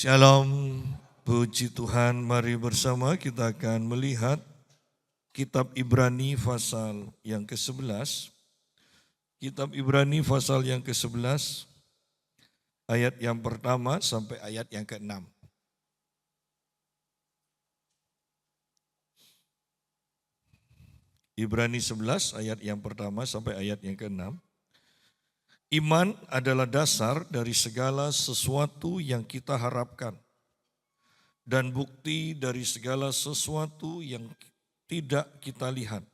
Shalom, puji Tuhan, mari bersama kita akan melihat kitab Ibrani pasal yang ke-11. Kitab Ibrani pasal yang ke-11, ayat yang pertama sampai ayat yang ke-6. Ibrani 11 ayat yang pertama sampai ayat yang ke-6. Iman adalah dasar dari segala sesuatu yang kita harapkan dan bukti dari segala sesuatu yang tidak kita lihat.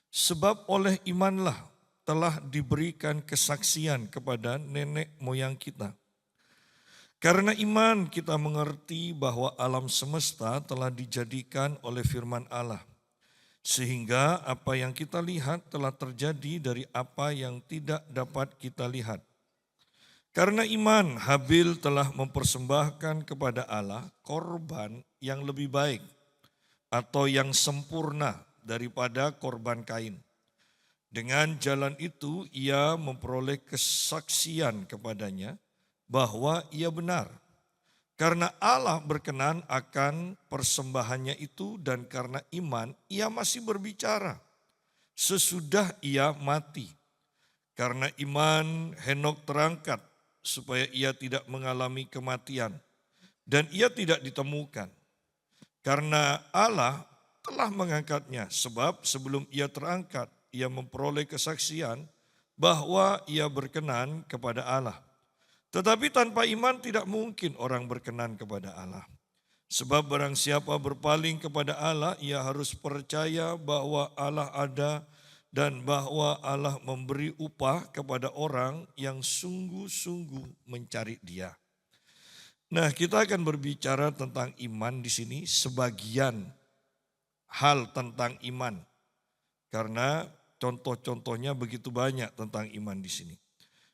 Sebab oleh imanlah telah diberikan kesaksian kepada nenek moyang kita. Karena iman kita mengerti bahwa alam semesta telah dijadikan oleh firman Allah. Sehingga apa yang kita lihat telah terjadi dari apa yang tidak dapat kita lihat. Karena iman, Habil telah mempersembahkan kepada Allah korban yang lebih baik atau yang sempurna daripada korban Kain. Dengan jalan itu ia memperoleh kesaksian kepadanya bahwa ia benar. Karena Allah berkenan akan persembahannya itu dan karena iman ia masih berbicara sesudah ia mati. Karena iman Henok terangkat supaya ia tidak mengalami kematian dan ia tidak ditemukan. Karena Allah telah mengangkatnya sebab sebelum ia terangkat ia memperoleh kesaksian bahwa ia berkenan kepada Allah. Tetapi tanpa iman tidak mungkin orang berkenan kepada Allah. Sebab barang siapa berpaling kepada Allah, ia harus percaya bahwa Allah ada dan bahwa Allah memberi upah kepada orang yang sungguh-sungguh mencari Dia. Nah, kita akan berbicara tentang iman di sini, sebagian hal tentang iman. Karena contoh-contohnya begitu banyak tentang iman di sini.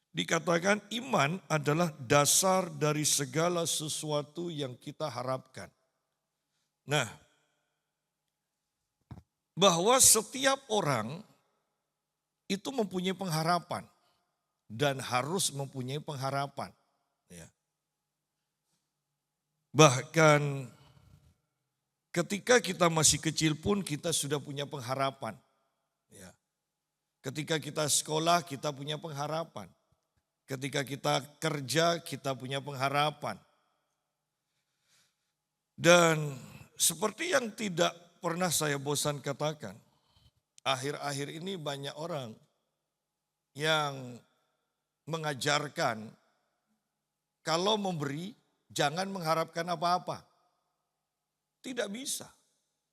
Dikatakan iman adalah dasar dari segala sesuatu yang kita harapkan. Nah, bahwa setiap orang itu mempunyai pengharapan dan harus mempunyai pengharapan. Ya. Bahkan ketika kita masih kecil pun kita sudah punya pengharapan. Ya. Ketika kita sekolah kita punya pengharapan. Ketika kita kerja, kita punya pengharapan. Dan seperti yang tidak pernah saya bosan katakan, akhir-akhir ini banyak orang yang mengajarkan kalau memberi jangan mengharapkan apa-apa. Tidak bisa.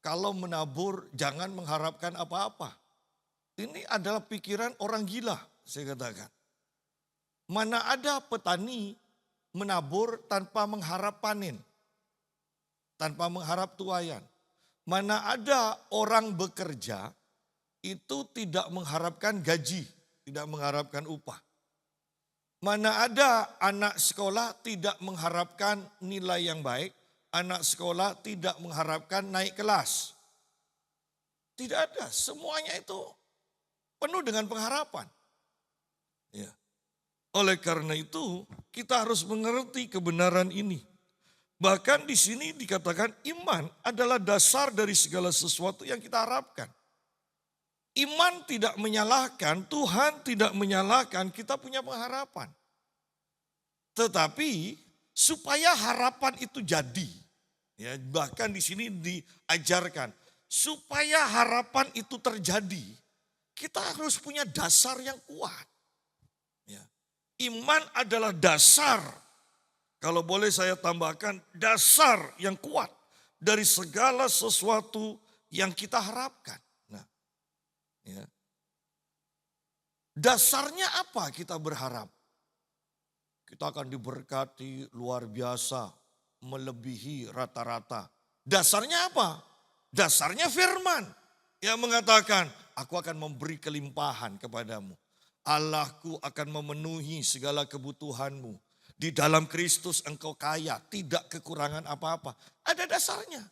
Kalau menabur jangan mengharapkan apa-apa. Ini adalah pikiran orang gila, saya katakan. Mana ada petani menabur tanpa mengharap panen, tanpa mengharap tuaian. Mana ada orang bekerja itu tidak mengharapkan gaji, tidak mengharapkan upah. Mana ada anak sekolah tidak mengharapkan nilai yang baik, anak sekolah tidak mengharapkan naik kelas. Tidak ada, semuanya itu penuh dengan pengharapan. Ya. Oleh karena itu, kita harus mengerti kebenaran ini. Bahkan di sini dikatakan iman adalah dasar dari segala sesuatu yang kita harapkan. Iman tidak menyalahkan, Tuhan tidak menyalahkan, kita punya pengharapan. Tetapi supaya harapan itu jadi, ya, bahkan di sini diajarkan, supaya harapan itu terjadi, kita harus punya dasar yang kuat. Ya. Iman adalah dasar, kalau boleh saya tambahkan, dasar yang kuat dari segala sesuatu yang kita harapkan. Nah, ya. Dasarnya apa kita berharap? Kita akan diberkati luar biasa, melebihi rata-rata. Dasarnya apa? Dasarnya firman yang mengatakan, aku akan memberi kelimpahan kepadamu. Allahku akan memenuhi segala kebutuhanmu. Di dalam Kristus engkau kaya, tidak kekurangan apa-apa. Ada dasarnya.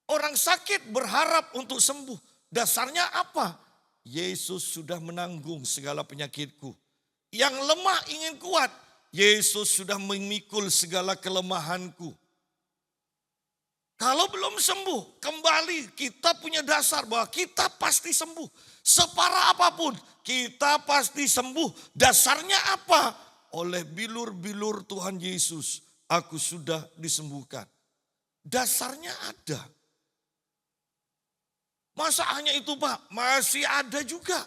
Orang sakit berharap untuk sembuh. Dasarnya apa? Yesus sudah menanggung segala penyakitku. Yang lemah ingin kuat. Yesus sudah memikul segala kelemahanku. Kalau belum sembuh, kembali kita punya dasar bahwa kita pasti sembuh. Separah apapun, kita pasti sembuh. Dasarnya apa? Oleh bilur-bilur Tuhan Yesus, aku sudah disembuhkan. Dasarnya ada. Masa hanya itu Pak? Masih ada juga.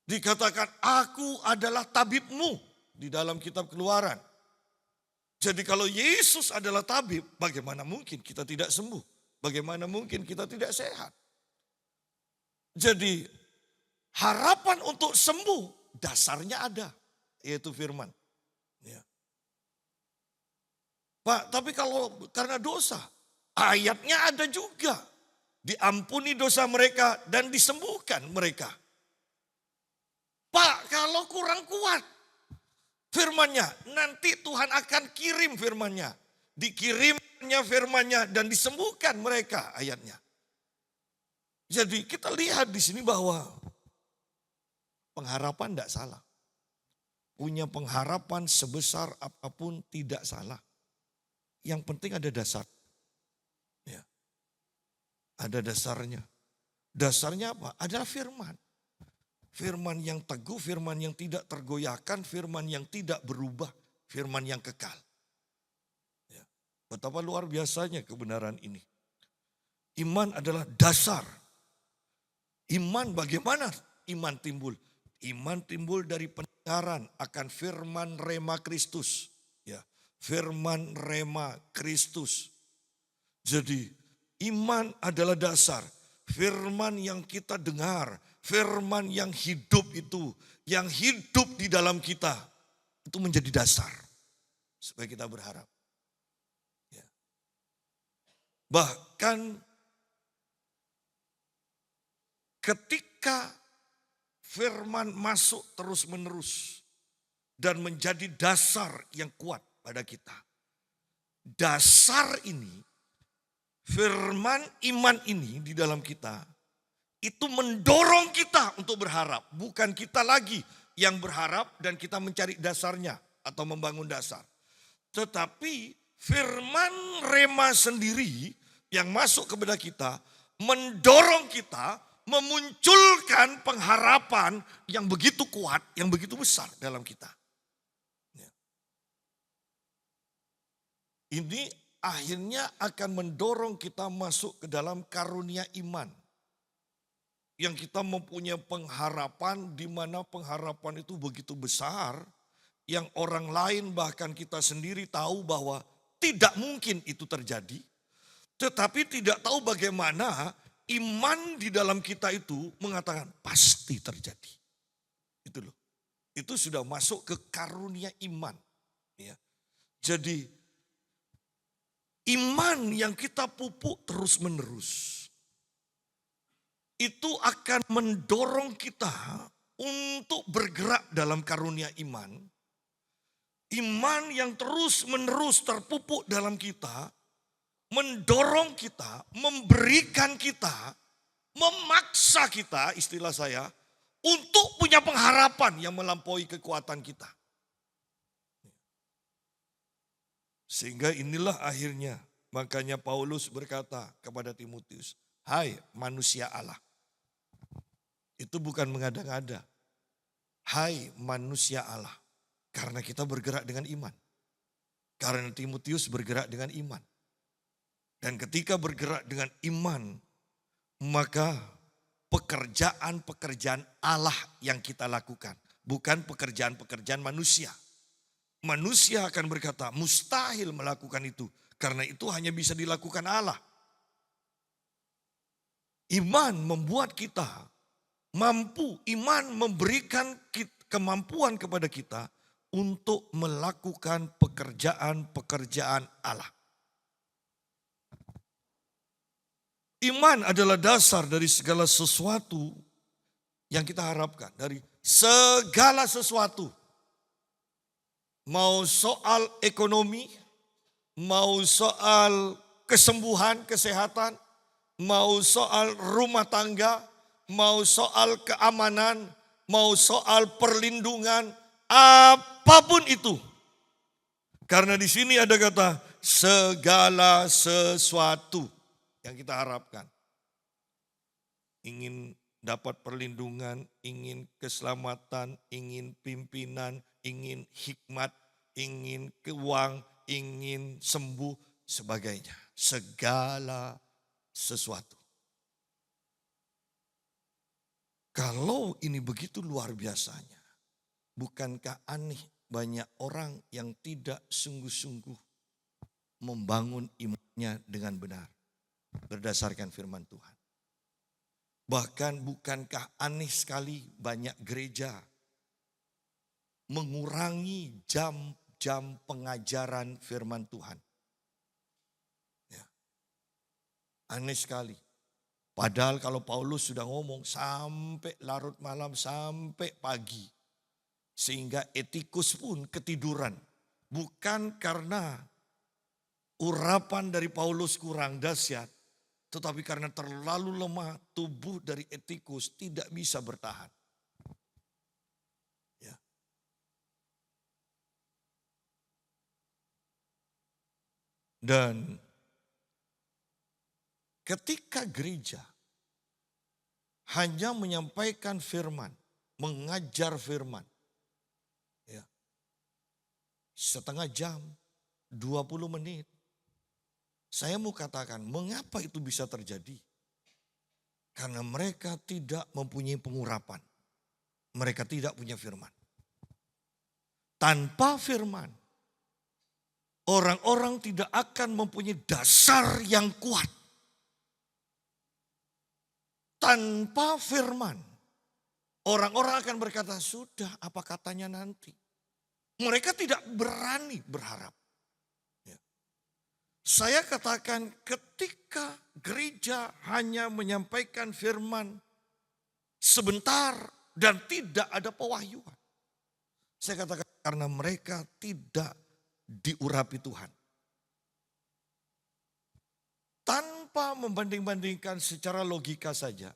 Dikatakan, aku adalah tabibmu di dalam kitab Keluaran. Jadi kalau Yesus adalah tabib, bagaimana mungkin kita tidak sembuh? Bagaimana mungkin kita tidak sehat? Jadi harapan untuk sembuh dasarnya ada, yaitu firman. Ya. Pak, tapi kalau karena dosa, ayatnya ada juga. Diampuni dosa mereka dan disembuhkan mereka. Pak, kalau kurang kuat firmannya, nanti Tuhan akan kirim firmannya. Dikirimnya firmannya dan disembuhkan mereka, ayatnya. Jadi kita lihat di sini bahwa pengharapan tidak salah. Punya pengharapan sebesar apapun tidak salah. Yang penting ada dasar. Ya. Ada dasarnya. Dasarnya apa? Adalah firman. Firman yang teguh, firman yang tidak tergoyahkan, firman yang tidak berubah, firman yang kekal. Ya. Betapa luar biasanya kebenaran ini. Iman adalah dasar. Iman bagaimana iman timbul? Iman timbul dari pendengaran akan firman rema Kristus. Ya, firman rema Kristus. Jadi iman adalah dasar. Firman yang kita dengar, firman yang hidup itu, yang hidup di dalam kita, itu menjadi dasar. Supaya kita berharap. Ya. Bahkan ketika firman masuk terus menerus dan menjadi dasar yang kuat pada kita. Dasar ini, firman iman ini di dalam kita, itu mendorong kita untuk berharap. Bukan kita lagi yang berharap dan kita mencari dasarnya atau membangun dasar. Tetapi firman rema sendiri yang masuk kepada kita, mendorong kita, memunculkan pengharapan yang begitu kuat, yang begitu besar dalam kita. Ya. Ini akhirnya akan mendorong kita masuk ke dalam karunia iman. Yang kita mempunyai pengharapan di mana pengharapan itu begitu besar, yang orang lain bahkan kita sendiri tahu bahwa tidak mungkin itu terjadi, tetapi tidak tahu bagaimana iman di dalam kita itu mengatakan pasti terjadi. Itu loh. Itu sudah masuk ke karunia iman. Ya. Jadi iman yang kita pupuk terus menerus. Itu akan mendorong kita untuk bergerak dalam karunia iman. Iman yang terus menerus terpupuk dalam kita. Mendorong kita, memberikan kita, memaksa kita, istilah saya, untuk punya pengharapan yang melampaui kekuatan kita. Sehingga inilah akhirnya, makanya Paulus berkata kepada Timotius, hai manusia Allah. Itu bukan mengada-ngada. Hai manusia Allah. Karena kita bergerak dengan iman. Karena Timotius bergerak dengan iman. Dan ketika bergerak dengan iman, maka pekerjaan-pekerjaan Allah yang kita lakukan. Bukan pekerjaan-pekerjaan manusia. Manusia akan berkata, mustahil melakukan itu. Karena itu hanya bisa dilakukan Allah. Iman membuat kita mampu, iman memberikan kemampuan kepada kita untuk melakukan pekerjaan-pekerjaan Allah. Iman adalah dasar dari segala sesuatu yang kita harapkan. Dari segala sesuatu. Mau soal ekonomi, mau soal kesembuhan, kesehatan, mau soal rumah tangga, mau soal keamanan, mau soal perlindungan, apapun itu. Karena di sini ada kata segala sesuatu yang kita harapkan. Ingin dapat perlindungan, ingin keselamatan, ingin pimpinan, ingin hikmat, ingin keuang, ingin sembuh, sebagainya. Segala sesuatu. Kalau ini begitu luar biasanya, bukankah aneh banyak orang yang tidak sungguh-sungguh membangun imannya dengan benar berdasarkan firman Tuhan. Bahkan bukankah aneh sekali banyak gereja mengurangi jam-jam pengajaran firman Tuhan. Ya. Aneh sekali. Padahal kalau Paulus sudah ngomong sampai larut malam, sampai pagi. Sehingga etikus pun ketiduran. Bukan karena urapan dari Paulus kurang dahsyat. Tetapi karena terlalu lemah, tubuh dari etikus tidak bisa bertahan. Ya. Dan ketika gereja hanya menyampaikan firman, mengajar firman, ya, setengah jam, 20 menit. Saya mau katakan, mengapa itu bisa terjadi? Karena mereka tidak mempunyai pengurapan. Mereka tidak punya firman. Tanpa firman, orang-orang tidak akan mempunyai dasar yang kuat. Tanpa firman, orang-orang akan berkata, sudah apa katanya nanti. Mereka tidak berani berharap. Ya. Saya katakan ketika gereja hanya menyampaikan firman sebentar dan tidak ada pewahyuan. Saya katakan karena mereka tidak diurapi Tuhan. Tanpa membanding-bandingkan secara logika saja.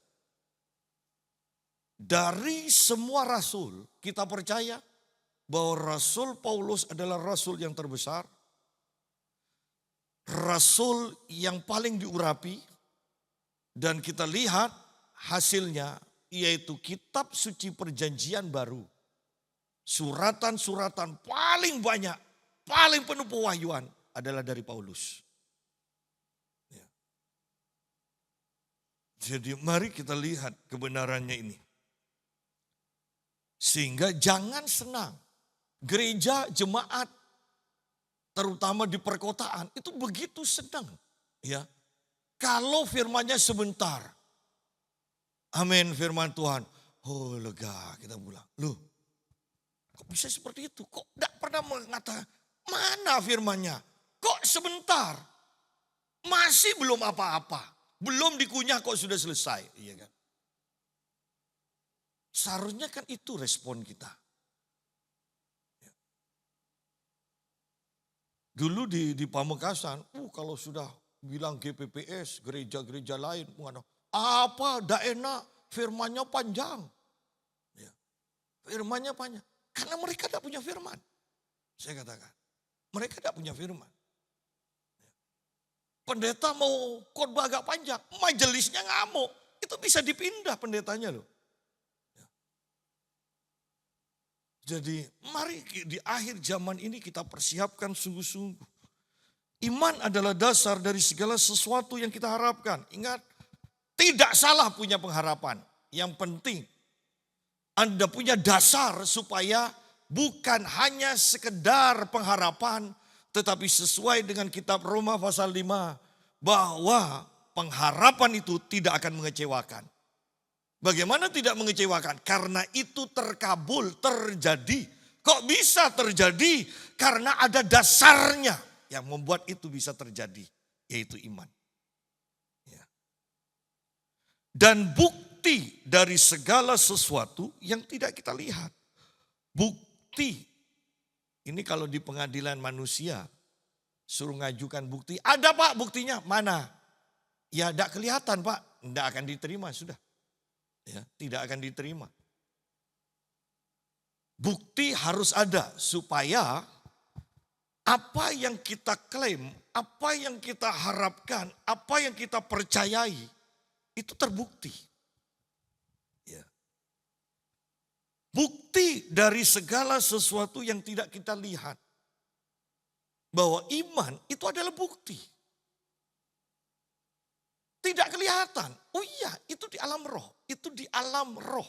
Dari semua rasul kita percaya bahwa Rasul Paulus adalah rasul yang terbesar. Rasul yang paling diurapi. Dan kita lihat hasilnya yaitu kitab suci perjanjian baru. Suratan-suratan paling banyak, paling penuh pewahyuan adalah dari Paulus. Jadi mari kita lihat kebenarannya ini. Sehingga jangan senang. Gereja, jemaat, terutama di perkotaan, itu begitu senang. Ya, kalau firmannya sebentar. Amin, firman Tuhan. Oh lega, kita bilang. Loh, kok bisa seperti itu? Kok tidak pernah mengatakan, mana firmannya? Kok sebentar? Masih belum apa-apa. Belum dikunyah kok sudah selesai. Iya kan? Seharusnya kan itu respon kita. Dulu di Pamekasan, kalau sudah bilang GPPS, gereja-gereja lain, apa, tidak enak, firmannya panjang. Ya. Firmannya panjang, karena mereka tidak punya firman. Saya katakan, mereka tidak punya firman. Pendeta mau khotbah agak panjang, majelisnya ngamuk. Itu bisa dipindah pendetanya loh. Jadi mari di akhir zaman ini kita persiapkan sungguh-sungguh. Iman adalah dasar dari segala sesuatu yang kita harapkan. Ingat, tidak salah punya pengharapan. Yang penting Anda punya dasar supaya bukan hanya sekedar pengharapan, tetapi sesuai dengan kitab Roma pasal 5 bahwa pengharapan itu tidak akan mengecewakan. Bagaimana tidak mengecewakan? Karena itu terkabul, terjadi. Kok bisa terjadi? Karena ada dasarnya yang membuat itu bisa terjadi, yaitu iman. Ya. Dan bukti dari segala sesuatu yang tidak kita lihat. Bukti. Ini kalau di pengadilan manusia, suruh ngajukan bukti. Ada Pak buktinya, mana? Ya tidak kelihatan Pak, tidak akan diterima sudah. Ya, tidak akan diterima. Bukti harus ada supaya apa yang kita klaim, apa yang kita harapkan, apa yang kita percayai itu terbukti. Ya. Bukti dari segala sesuatu yang tidak kita lihat. Bahwa iman itu adalah bukti. Tidak kelihatan. Oh iya, itu di alam roh. Itu di alam roh.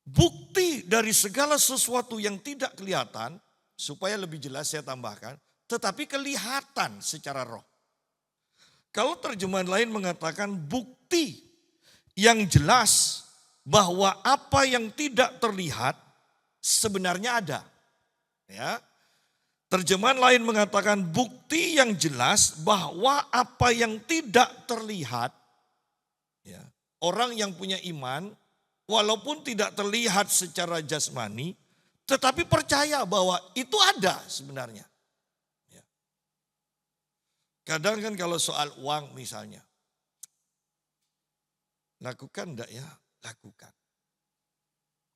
Bukti dari segala sesuatu yang tidak kelihatan, supaya lebih jelas saya tambahkan, tetapi kelihatan secara roh. Kalau terjemahan lain mengatakan bukti yang jelas bahwa apa yang tidak terlihat sebenarnya ada. Ya. Terjemahan lain mengatakan bukti yang jelas bahwa apa yang tidak terlihat, ya, orang yang punya iman walaupun tidak terlihat secara jasmani, tetapi percaya bahwa itu ada sebenarnya. Ya. Kadang kan kalau soal uang misalnya, lakukan enggak ya? Lakukan.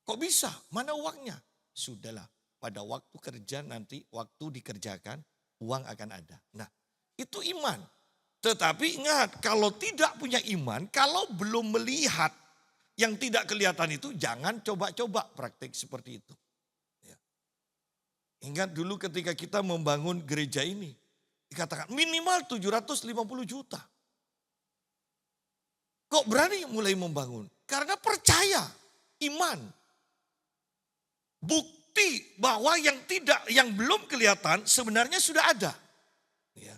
Kok bisa? Mana uangnya? Sudahlah. Pada waktu kerja nanti, waktu dikerjakan, uang akan ada. Nah, itu iman. Tetapi ingat, kalau tidak punya iman, kalau belum melihat yang tidak kelihatan itu, jangan coba-coba praktik seperti itu. Ya. Ingat dulu ketika kita membangun gereja ini, dikatakan minimal 750 juta. Kok berani mulai membangun? Karena percaya, iman. Bukti bahwa yang belum kelihatan sebenarnya sudah ada. Ya.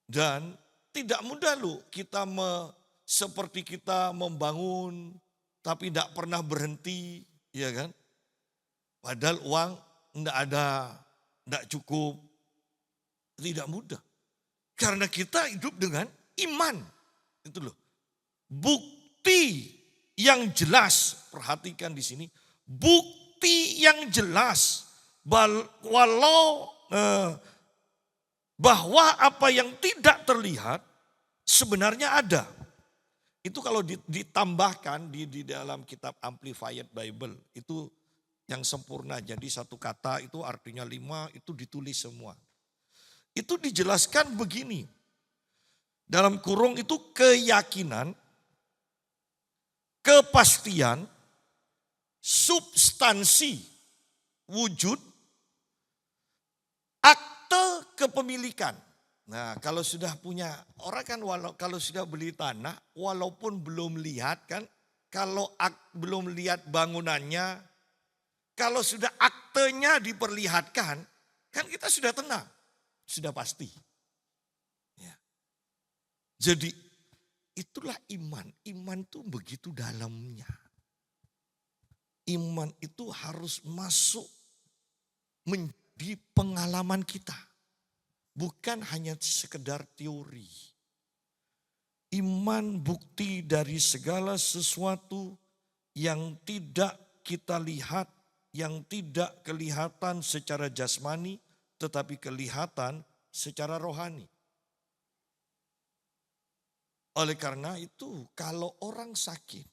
Dan tidak mudah loh kita seperti kita membangun tapi tidak pernah berhenti, ya kan? Padahal uang tidak ada, tidak cukup. Tidak mudah. Karena kita hidup dengan iman. Itu loh. Bukti yang jelas, perhatikan di sini, bukti yang jelas bahwa apa yang tidak terlihat sebenarnya ada. Itu kalau ditambahkan di dalam kitab Amplified Bible itu yang sempurna. Jadi satu kata itu artinya 5 itu ditulis semua. Itu dijelaskan begini. Dalam kurung itu keyakinan, kepastian, substansi, wujud, akte kepemilikan. Nah, kalau sudah punya orang kan kalau sudah beli tanah walaupun belum lihat kan, kalau belum lihat bangunannya, kalau sudah aktenya diperlihatkan, kan kita sudah tenang, sudah pasti. Ya. Jadi itulah iman. Iman itu begitu dalamnya. Iman itu harus masuk menjadi pengalaman kita. Bukan hanya sekedar teori. Iman bukti dari segala sesuatu yang tidak kita lihat, yang tidak kelihatan secara jasmani, tetapi kelihatan secara rohani. Oleh karena itu, kalau orang sakit,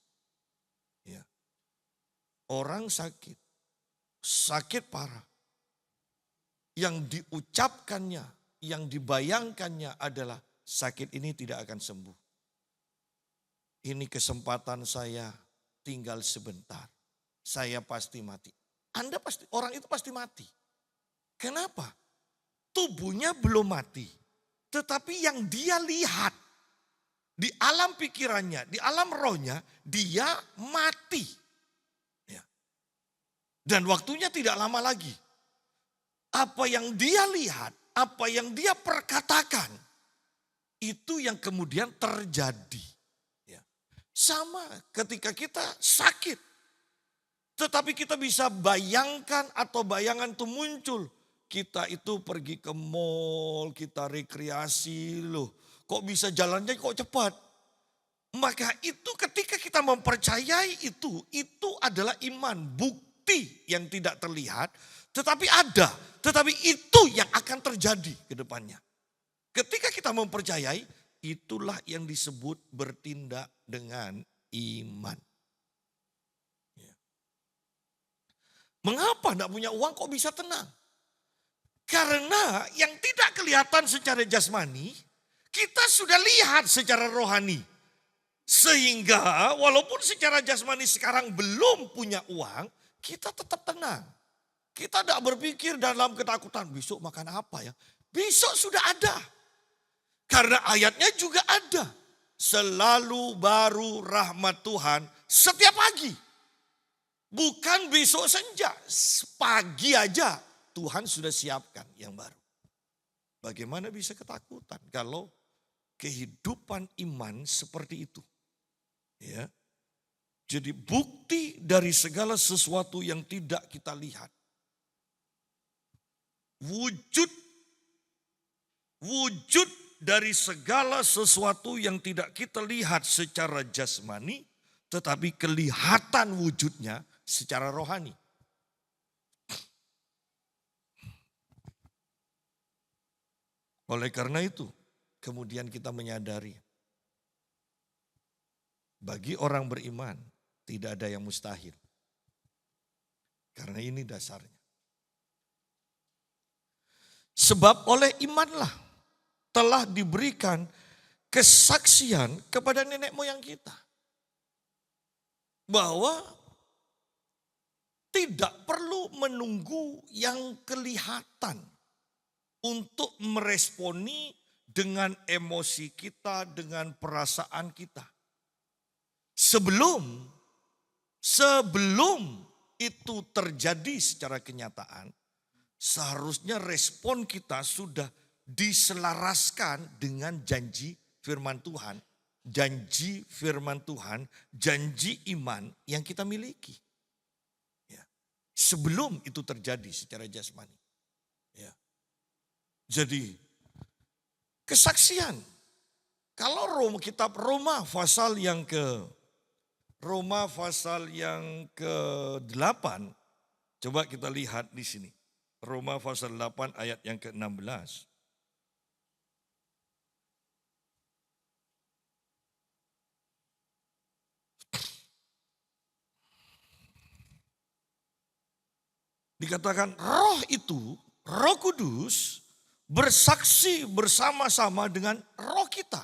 ya, orang sakit parah, yang diucapkannya, yang dibayangkannya adalah sakit ini tidak akan sembuh. Ini kesempatan saya tinggal sebentar, saya pasti mati. Orang itu pasti mati. Kenapa? Tubuhnya belum mati, tetapi yang dia lihat di alam pikirannya, di alam rohnya, dia mati. Ya. Dan waktunya tidak lama lagi. Apa yang dia lihat, apa yang dia perkatakan, itu yang kemudian terjadi. Ya. Sama ketika kita sakit. Tetapi kita bisa bayangkan atau bayangan itu muncul. Kita itu pergi ke mall, kita rekreasi loh. Kok bisa jalannya kok cepat? Maka itu ketika kita mempercayai itu adalah iman, bukti yang tidak terlihat, tetapi ada. Tetapi itu yang akan terjadi ke depannya. Ketika kita mempercayai, itulah yang disebut bertindak dengan iman. Mengapa tidak punya uang kok bisa tenang? Karena yang tidak kelihatan secara jasmani, kita sudah lihat secara rohani. Sehingga walaupun secara jasmani sekarang belum punya uang, kita tetap tenang. Kita tidak berpikir dalam ketakutan, besok makan apa ya? Besok sudah ada. Karena ayatnya juga ada. Selalu baru rahmat Tuhan setiap pagi. Bukan besok senja, pagi aja Tuhan sudah siapkan yang baru. Bagaimana bisa ketakutan kalau kehidupan iman seperti itu? Ya. Jadi bukti dari segala sesuatu yang tidak kita lihat. Wujud dari segala sesuatu yang tidak kita lihat secara jasmani, tetapi kelihatan wujudnya secara rohani. Oleh karena itu, kemudian kita menyadari, bagi orang beriman tidak ada yang mustahil. Karena ini dasarnya. Sebab oleh imanlah telah diberikan kesaksian kepada nenek moyang kita. Bahwa tidak perlu menunggu yang kelihatan untuk meresponi dengan emosi kita, dengan perasaan kita. Sebelum itu terjadi secara kenyataan, seharusnya respon kita sudah diselaraskan dengan janji firman Tuhan. Janji firman Tuhan, janji iman yang kita miliki. Ya. Sebelum itu terjadi secara jasmani. Ya. Jadi kesaksian. Kalau kitab Roma pasal yang ke-8, coba kita lihat di sini. Roma pasal 8 ayat yang ke-16. Dikatakan roh itu, Roh Kudus bersaksi bersama-sama dengan roh kita.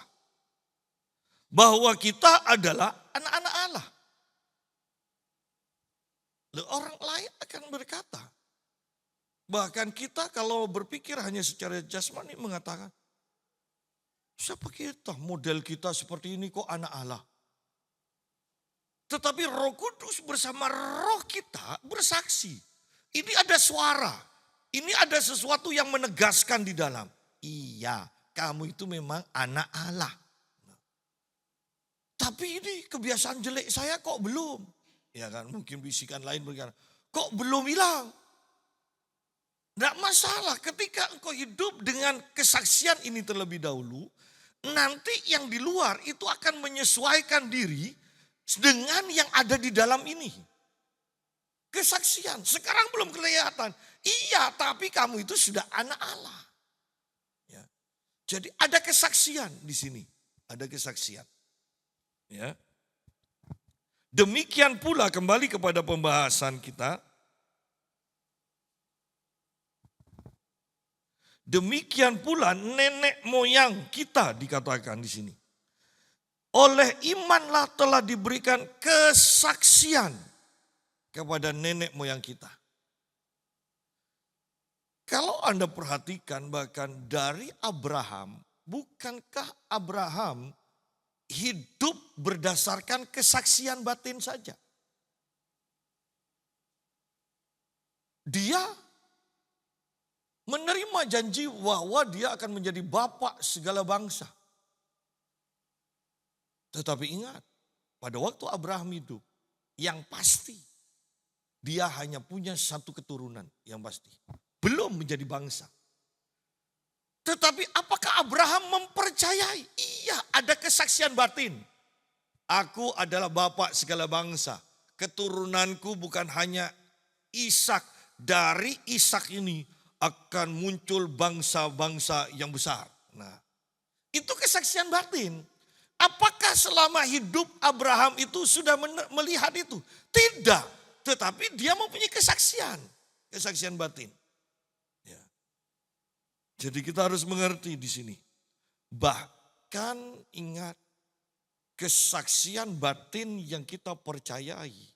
Bahwa kita adalah anak-anak Allah. Orang lain akan berkata, bahkan kita kalau berpikir hanya secara jasmani mengatakan, siapa kita, model kita seperti ini kok anak Allah. Tetapi Roh Kudus bersama roh kita bersaksi. Ini ada suara, ini ada sesuatu yang menegaskan di dalam. Iya, kamu itu memang anak Allah. Tapi ini kebiasaan jelek saya kok belum. Ya kan, mungkin bisikan lain berkata, kok belum hilang? Tidak masalah ketika engkau hidup dengan kesaksian ini terlebih dahulu. Nanti yang di luar itu akan menyesuaikan diri dengan yang ada di dalam ini. Kesaksian, sekarang belum kelihatan. Iya, tapi kamu itu sudah anak Allah. Ya. Jadi ada kesaksian di sini. Ada kesaksian. Ya. Demikian pula kembali kepada pembahasan kita. Demikian pula nenek moyang kita dikatakan di sini. Oleh imanlah telah diberikan kesaksian kepada nenek moyang kita. Kalau Anda perhatikan bahkan dari Abraham, bukankah Abraham hidup berdasarkan kesaksian batin saja? Dia menerima janji bahwa dia akan menjadi bapak segala bangsa. Tetapi ingat, pada waktu Abraham hidup, yang pasti dia hanya punya satu keturunan yang pasti. Belum menjadi bangsa. Tetapi apakah Abraham mempercayai? Iya, ada kesaksian batin. Aku adalah bapak segala bangsa. Keturunanku bukan hanya Ishak. Dari Ishak ini akan muncul bangsa-bangsa yang besar. Nah, itu kesaksian batin. Apakah selama hidup Abraham itu sudah melihat itu? Tidak. tetapi dia mempunyai kesaksian batin. Ya. Jadi kita harus mengerti di sini. Bahkan ingat, kesaksian batin yang kita percayai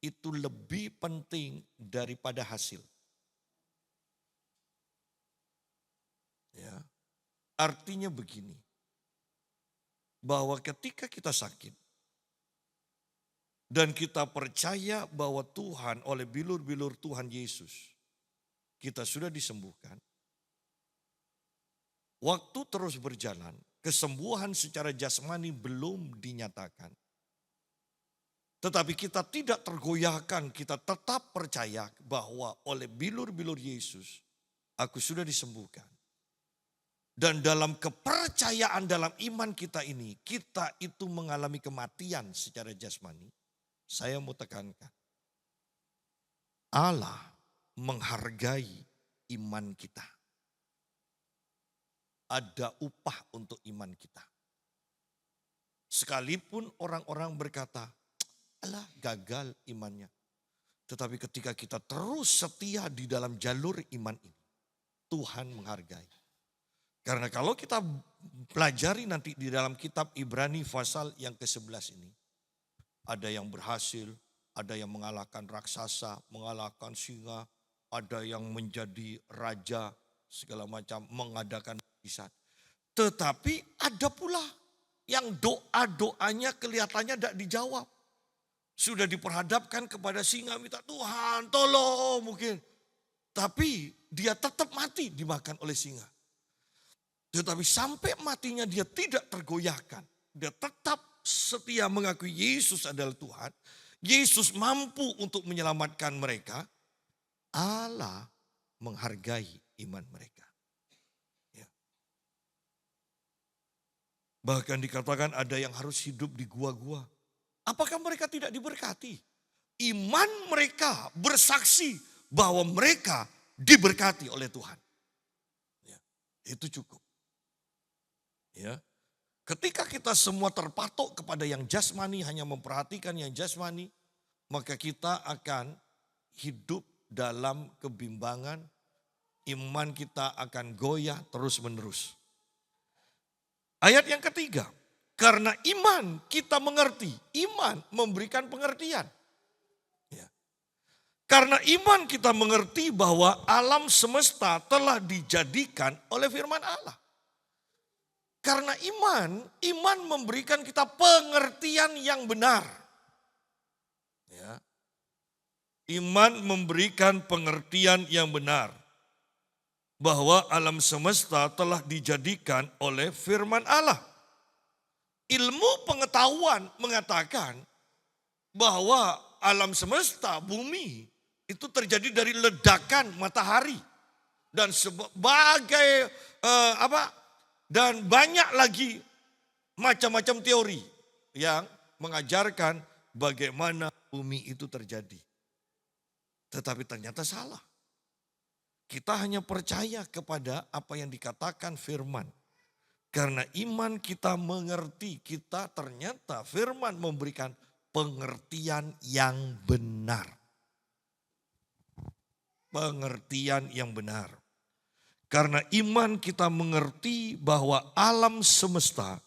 itu lebih penting daripada hasil. Ya. Artinya begini, bahwa ketika kita sakit dan kita percaya bahwa Tuhan, oleh bilur-bilur Tuhan Yesus, kita sudah disembuhkan. Waktu terus berjalan, kesembuhan secara jasmani belum dinyatakan. Tetapi kita tidak tergoyahkan, kita tetap percaya bahwa oleh bilur-bilur Yesus, aku sudah disembuhkan. Dan dalam kepercayaan dalam iman kita ini, kita itu mengalami kematian secara jasmani. Saya mau tekankan, Allah menghargai iman kita. Ada upah untuk iman kita. Sekalipun orang-orang berkata, alah gagal imannya. Tetapi ketika kita terus setia di dalam jalur iman ini, Tuhan menghargai. Karena kalau kita pelajari nanti di dalam kitab Ibrani pasal yang ke-11 ini, ada yang berhasil, ada yang mengalahkan raksasa, mengalahkan singa, ada yang menjadi raja, segala macam, mengadakan mujizat. Tetapi ada pula yang doa-doanya kelihatannya tidak dijawab. Sudah diperhadapkan kepada singa, minta Tuhan tolong mungkin. Tapi dia tetap mati dimakan oleh singa. Tetapi sampai matinya dia tidak tergoyahkan. Dia tetap setia mengakui Yesus adalah Tuhan. Yesus mampu untuk menyelamatkan mereka. Allah menghargai iman mereka. Ya. Bahkan dikatakan ada yang harus hidup di gua-gua. Apakah mereka tidak diberkati? Iman mereka bersaksi bahwa mereka diberkati oleh Tuhan. Ya, itu cukup. Ya. Ketika kita semua terpatok kepada yang jasmani, hanya memperhatikan yang jasmani, maka kita akan hidup dalam kebimbangan, iman kita akan goyah terus-menerus. Ayat yang ketiga, karena iman kita mengerti, iman memberikan pengertian. Ya. Karena iman kita mengerti bahwa alam semesta telah dijadikan oleh firman Allah. Karena iman memberikan kita pengertian yang benar. Ya. Iman memberikan pengertian yang benar. Bahwa alam semesta telah dijadikan oleh firman Allah. Ilmu pengetahuan mengatakan bahwa alam semesta, bumi, itu terjadi dari ledakan matahari. Dan sebagai dan banyak lagi macam-macam teori yang mengajarkan bagaimana bumi itu terjadi. Tetapi ternyata salah. Kita hanya percaya kepada apa yang dikatakan firman. Karena iman kita mengerti, kita ternyata firman memberikan pengertian yang benar. Pengertian yang benar. Karena iman kita mengerti bahwa alam semesta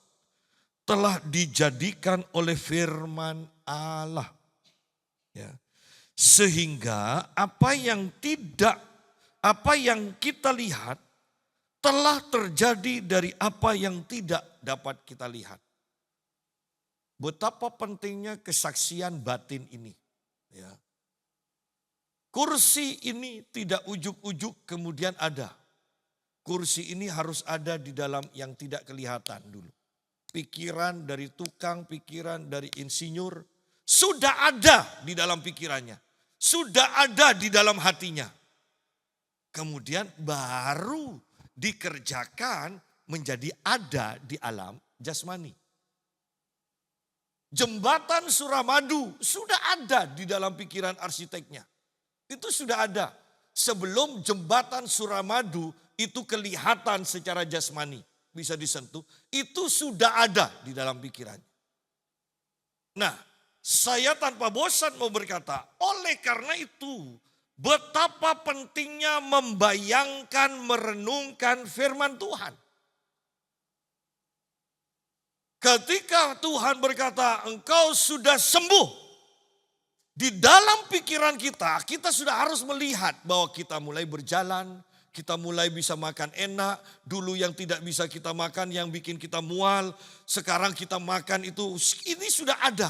telah dijadikan oleh firman Allah. Ya. Sehingga apa yang kita lihat telah terjadi dari apa yang tidak dapat kita lihat. Betapa pentingnya kesaksian batin ini. Ya. Kursi ini tidak ujuk-ujuk kemudian ada. Kursi ini harus ada di dalam yang tidak kelihatan dulu. Pikiran dari tukang, pikiran dari insinyur sudah ada di dalam pikirannya. Sudah ada di dalam hatinya. Kemudian baru dikerjakan menjadi ada di alam jasmani. Jembatan Suramadu sudah ada di dalam pikiran arsiteknya. Itu sudah ada. Sebelum jembatan Suramadu itu kelihatan secara jasmani. Bisa disentuh. Itu sudah ada di dalam pikirannya. Nah, saya tanpa bosan mau berkata, oleh karena itu betapa pentingnya membayangkan, merenungkan firman Tuhan. Ketika Tuhan berkata, engkau sudah sembuh. Di dalam pikiran kita sudah harus melihat bahwa kita mulai berjalan, kita mulai bisa makan enak. Dulu yang tidak bisa kita makan, yang bikin kita mual. Sekarang kita makan itu, ini sudah ada.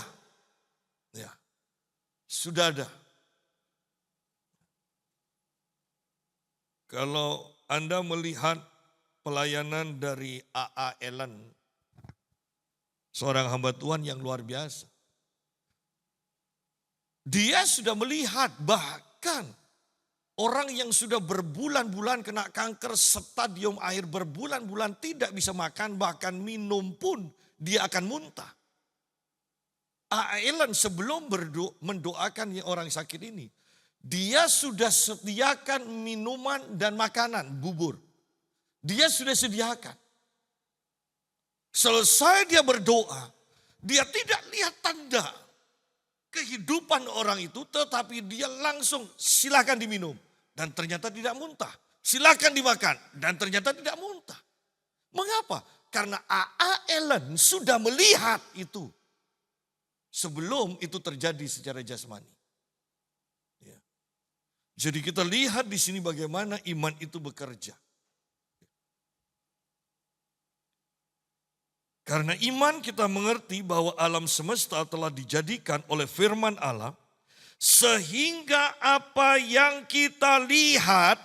Ya, sudah ada. Kalau Anda melihat pelayanan dari A.A. Allen, seorang hamba Tuhan yang luar biasa. Dia sudah melihat bahkan orang yang sudah berbulan-bulan kena kanker stadium akhir, berbulan-bulan tidak bisa makan, bahkan minum pun dia akan muntah. A.A. Allen sebelum mendoakan orang sakit ini, dia sudah sediakan minuman dan makanan, bubur. Dia sudah sediakan. Selesai dia berdoa, dia tidak lihat tanda kehidupan orang itu, tetapi dia langsung silakan diminum. Dan ternyata tidak muntah. Silakan dimakan dan ternyata tidak muntah. Mengapa? Karena A.A. Allen sudah melihat itu. Sebelum itu terjadi secara jasmani. Ya. Jadi kita lihat di sini bagaimana iman itu bekerja. Karena iman kita mengerti bahwa alam semesta telah dijadikan oleh firman Allah. Sehingga apa yang kita lihat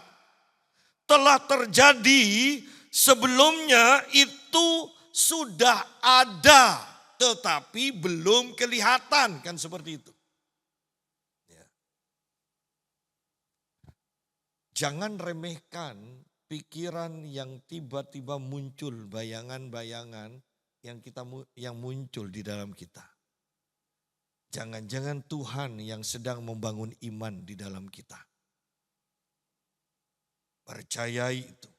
telah terjadi sebelumnya itu sudah ada. Tetapi belum kelihatan, kan seperti itu. Ya. Jangan remehkan pikiran yang tiba-tiba muncul, bayangan-bayangan yang muncul di dalam kita. Jangan-jangan Tuhan yang sedang membangun iman di dalam kita. Percayai itu.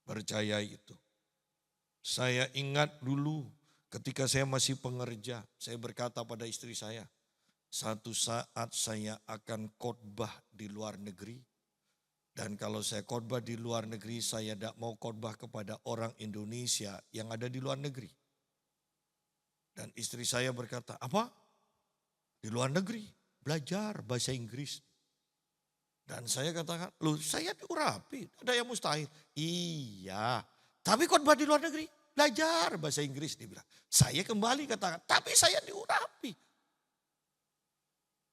Percayai itu. Saya ingat dulu ketika saya masih pengerja, saya berkata pada istri saya, satu saat saya akan khotbah di luar negeri. Dan kalau saya khotbah di luar negeri, saya tidak mau khotbah kepada orang Indonesia yang ada di luar negeri. Dan istri saya berkata, apa? Di luar negeri, belajar bahasa Inggris. Dan saya katakan, loh saya diurapi, ada yang mustahil. Iya, tapi khotbah di luar negeri. Belajar bahasa Inggris, dia bilang. Saya kembali katakan, tapi saya diurapi.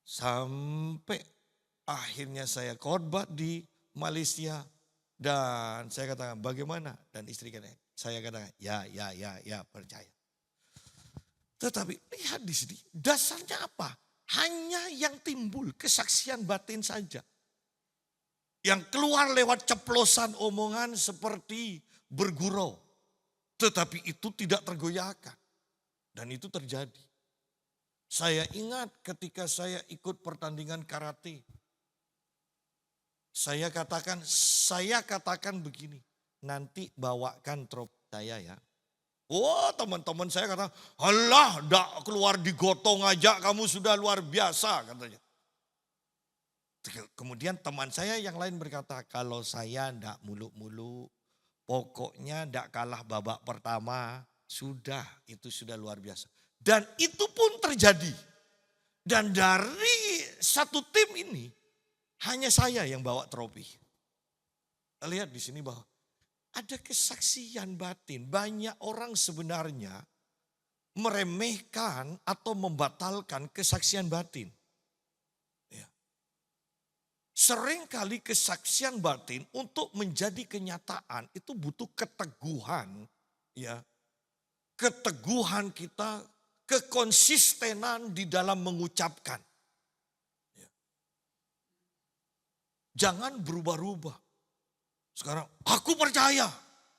Sampai akhirnya saya khotbah di Malaysia. Dan saya katakan, bagaimana? Dan istri saya katakan, ya, percaya. Tetapi lihat di sini, dasarnya apa? Hanya yang timbul, kesaksian batin saja. Yang keluar lewat ceplosan omongan seperti bergurau. Tetapi itu tidak tergoyahkan. Dan itu terjadi. Saya ingat ketika saya ikut pertandingan karate. Saya katakan begini. Nanti bawakan trofi saya ya. Oh teman-teman saya kata, alah dak keluar digotong aja kamu sudah luar biasa katanya. Kemudian teman saya yang lain berkata, kalau saya ndak muluk-muluk. Pokoknya tidak kalah babak pertama, itu sudah luar biasa. Dan itu pun terjadi. Dan dari satu tim ini, hanya saya yang bawa trofi. Lihat di sini bahwa ada kesaksian batin. Banyak orang sebenarnya meremehkan atau membatalkan kesaksian batin. Seringkali kesaksian batin untuk menjadi kenyataan itu butuh keteguhan, ya, keteguhan kita, kekonsistenan di dalam mengucapkan. Ya. Jangan berubah-ubah. Sekarang aku percaya,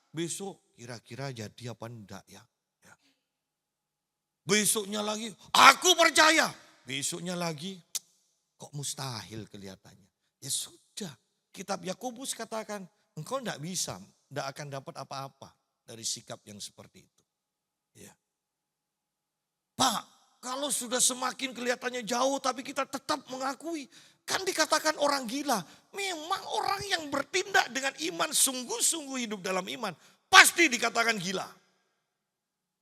besok kira-kira jadi apa enggak ya? Ya. Besoknya lagi aku percaya, besoknya lagi kok mustahil kelihatannya. Ya sudah, kitab Yakobus katakan, engkau tidak bisa, tidak akan dapat apa-apa dari sikap yang seperti itu. Ya. Pak, kalau sudah semakin kelihatannya jauh tapi kita tetap mengakui. Kan dikatakan orang gila. Memang orang yang bertindak dengan iman, sungguh-sungguh hidup dalam iman, pasti dikatakan gila.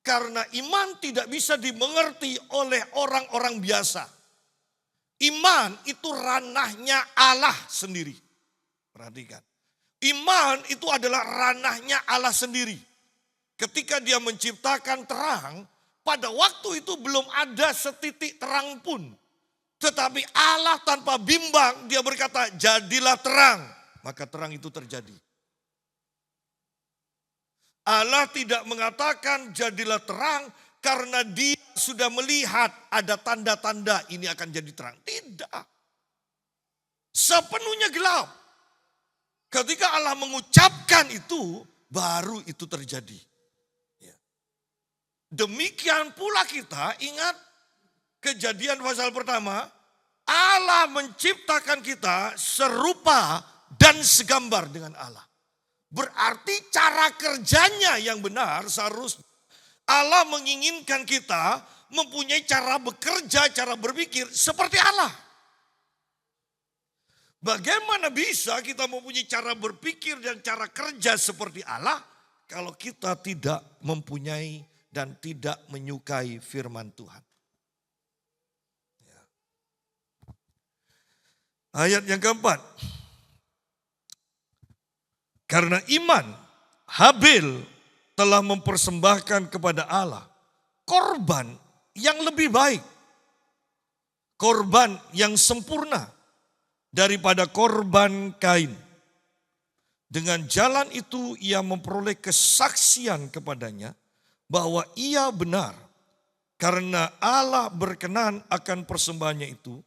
Karena iman tidak bisa dimengerti oleh orang-orang biasa. Iman itu ranahnya Allah sendiri. Perhatikan. Iman itu adalah ranahnya Allah sendiri. Ketika dia menciptakan terang, pada waktu itu belum ada setitik terang pun. Tetapi Allah tanpa bimbang dia berkata, jadilah terang. Maka terang itu terjadi. Allah tidak mengatakan jadilah terang karena dia sudah melihat ada tanda-tanda ini akan jadi terang. Tidak. Sepenuhnya gelap. Ketika Allah mengucapkan itu, baru itu terjadi. Demikian pula kita ingat Kejadian pasal pertama, Allah menciptakan kita serupa dan segambar dengan Allah. Berarti cara kerjanya yang benar seharusnya Allah menginginkan kita mempunyai cara bekerja, cara berpikir seperti Allah. Bagaimana bisa kita mempunyai cara berpikir dan cara kerja seperti Allah kalau kita tidak mempunyai dan tidak menyukai firman Tuhan? Ayat yang keempat. Karena iman, Habil telah mempersembahkan kepada Allah korban yang lebih baik. Korban yang sempurna daripada korban Kain. Dengan jalan itu ia memperoleh kesaksian kepadanya bahwa ia benar. Karena Allah berkenan akan persembahannya itu.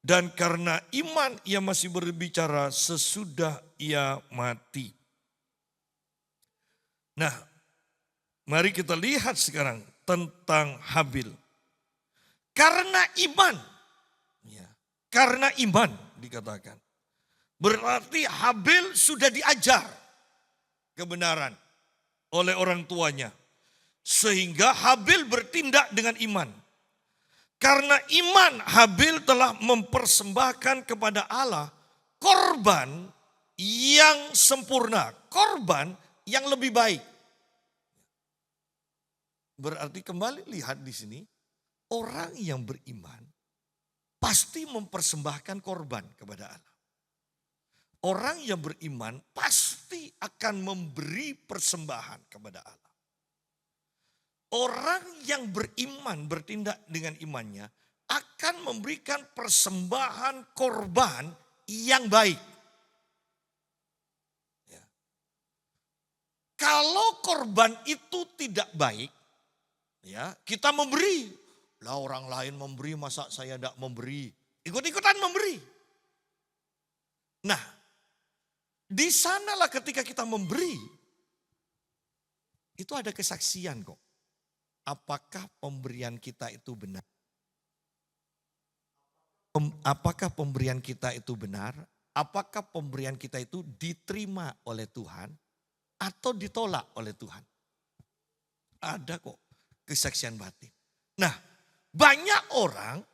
Dan karena iman ia masih berbicara sesudah ia mati. Nah, mari kita lihat sekarang tentang Habil. Karena iman, karena iman dikatakan. Berarti Habil sudah diajar kebenaran oleh orang tuanya. Sehingga Habil bertindak dengan iman. Karena iman Habil telah mempersembahkan kepada Allah korban yang sempurna, korban yang lebih baik. Berarti kembali lihat di sini, orang yang beriman pasti mempersembahkan korban kepada Allah. Orang yang beriman pasti akan memberi persembahan kepada Allah. Orang yang beriman bertindak dengan imannya akan memberikan persembahan korban yang baik. Ya. Kalau korban itu tidak baik, ya kita memberi. Lah orang lain memberi, masa saya tidak memberi? Ikut-ikutan memberi. Nah, di sanalah ketika kita memberi, itu ada kesaksian kok. Apakah pemberian kita itu benar? Apakah pemberian kita itu benar? Apakah pemberian kita itu diterima oleh Tuhan atau ditolak oleh Tuhan? Ada kok kesaksian batin. Nah, banyak orang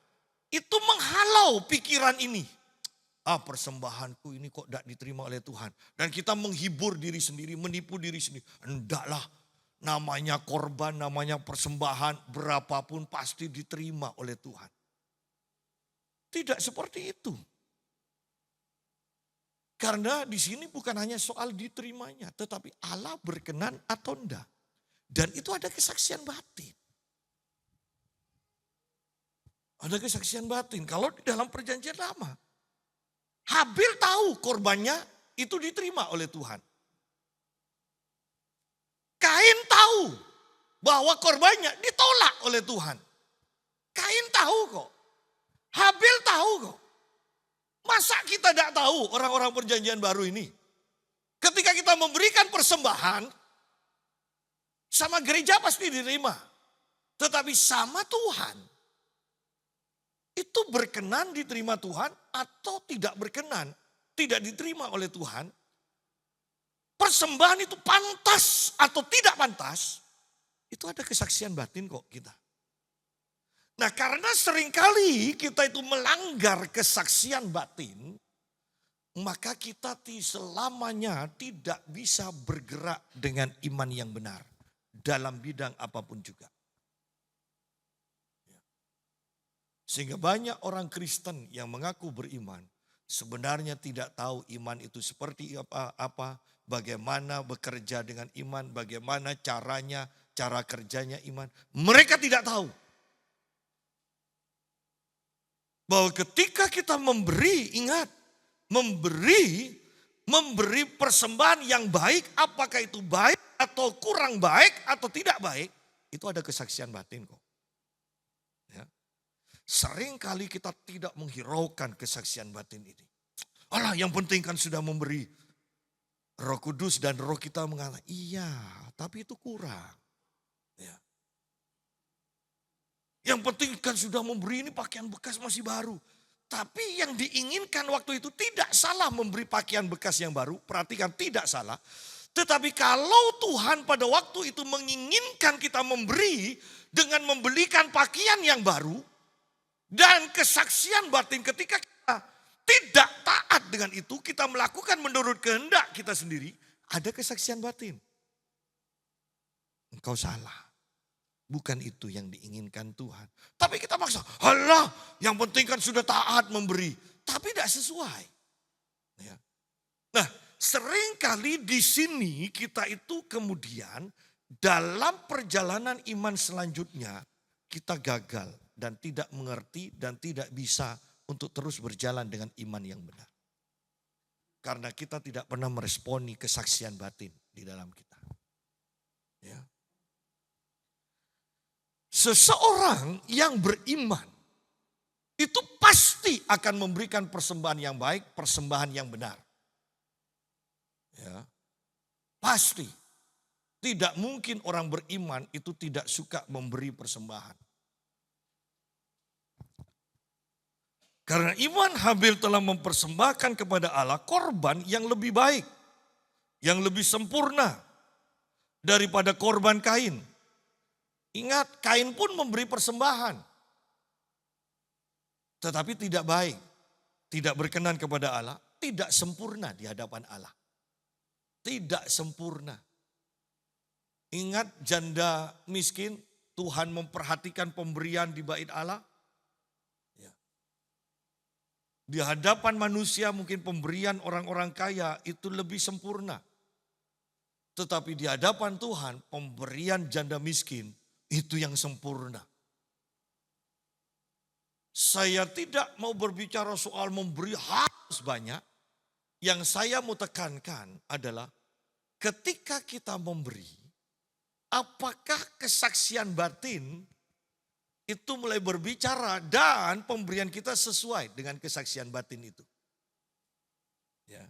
itu menghalau pikiran ini. Persembahanku ini kok tidak diterima oleh Tuhan. Dan kita menghibur diri sendiri, menipu diri sendiri. Endaklah. Namanya korban, namanya persembahan, berapapun pasti diterima oleh Tuhan. Tidak seperti itu. Karena di sini bukan hanya soal diterimanya, tetapi Allah berkenan atau enggak. Dan itu ada kesaksian batin. Ada kesaksian batin. Kalau di dalam perjanjian lama, Habil tahu korbannya itu diterima oleh Tuhan. Kain tahu bahwa korbannya ditolak oleh Tuhan. Kain tahu kok. Habil tahu kok. Masa kita tidak tahu orang-orang perjanjian baru ini? Ketika kita memberikan persembahan, sama gereja pasti diterima. Tetapi sama Tuhan, itu berkenan diterima Tuhan atau tidak berkenan, tidak diterima oleh Tuhan. Persembahan itu pantas atau tidak pantas, itu ada kesaksian batin kok kita. Nah, karena seringkali kita itu melanggar kesaksian batin, maka kita selamanya tidak bisa bergerak dengan iman yang benar dalam bidang apapun juga. Sehingga banyak orang Kristen yang mengaku beriman sebenarnya tidak tahu iman itu seperti apa, bagaimana bekerja dengan iman, bagaimana caranya, cara kerjanya iman. Mereka tidak tahu bahwa ketika kita memberi, ingat, memberi persembahan yang baik, apakah itu baik atau kurang baik atau tidak baik, itu ada kesaksian batin kok. Ya. Sering kali kita tidak menghiraukan kesaksian batin ini. Alah, yang penting kan sudah memberi. Roh Kudus dan roh kita mengatakan, iya, tapi itu kurang. Ya. Yang penting kan sudah memberi, ini pakaian bekas masih baru. Tapi yang diinginkan waktu itu tidak salah memberi pakaian bekas yang baru. Perhatikan, tidak salah. Tetapi kalau Tuhan pada waktu itu menginginkan kita memberi dengan membelikan pakaian yang baru. Dan kesaksian batin ketika kita tidak taat dengan itu, kita melakukan menurut kehendak kita sendiri. Ada kesaksian batin. Engkau salah. Bukan itu yang diinginkan Tuhan. Tapi kita maksa, alah yang penting kan sudah taat memberi. Tapi tidak sesuai. Ya. Nah, seringkali di sini kita itu kemudian dalam perjalanan iman selanjutnya kita gagal dan tidak mengerti dan tidak bisa untuk terus berjalan dengan iman yang benar. Karena kita tidak pernah meresponi kesaksian batin di dalam kita. Ya. Seseorang yang beriman itu pasti akan memberikan persembahan yang baik, persembahan yang benar. Ya, pasti. Tidak mungkin orang beriman itu tidak suka memberi persembahan. Karena iman Habil telah mempersembahkan kepada Allah korban yang lebih baik, yang lebih sempurna daripada korban Kain. Ingat, Kain pun memberi persembahan. Tetapi tidak baik. Tidak berkenan kepada Allah. Tidak sempurna di hadapan Allah. Tidak sempurna. Ingat janda miskin, Tuhan memperhatikan pemberian di bait Allah. Ya. Di hadapan manusia mungkin pemberian orang-orang kaya itu lebih sempurna. Tetapi di hadapan Tuhan pemberian janda miskin itu yang sempurna. Saya tidak mau berbicara soal memberi harus banyak. Yang saya mau tekankan adalah ketika kita memberi, apakah kesaksian batin itu mulai berbicara dan pemberian kita sesuai dengan kesaksian batin itu. Ya.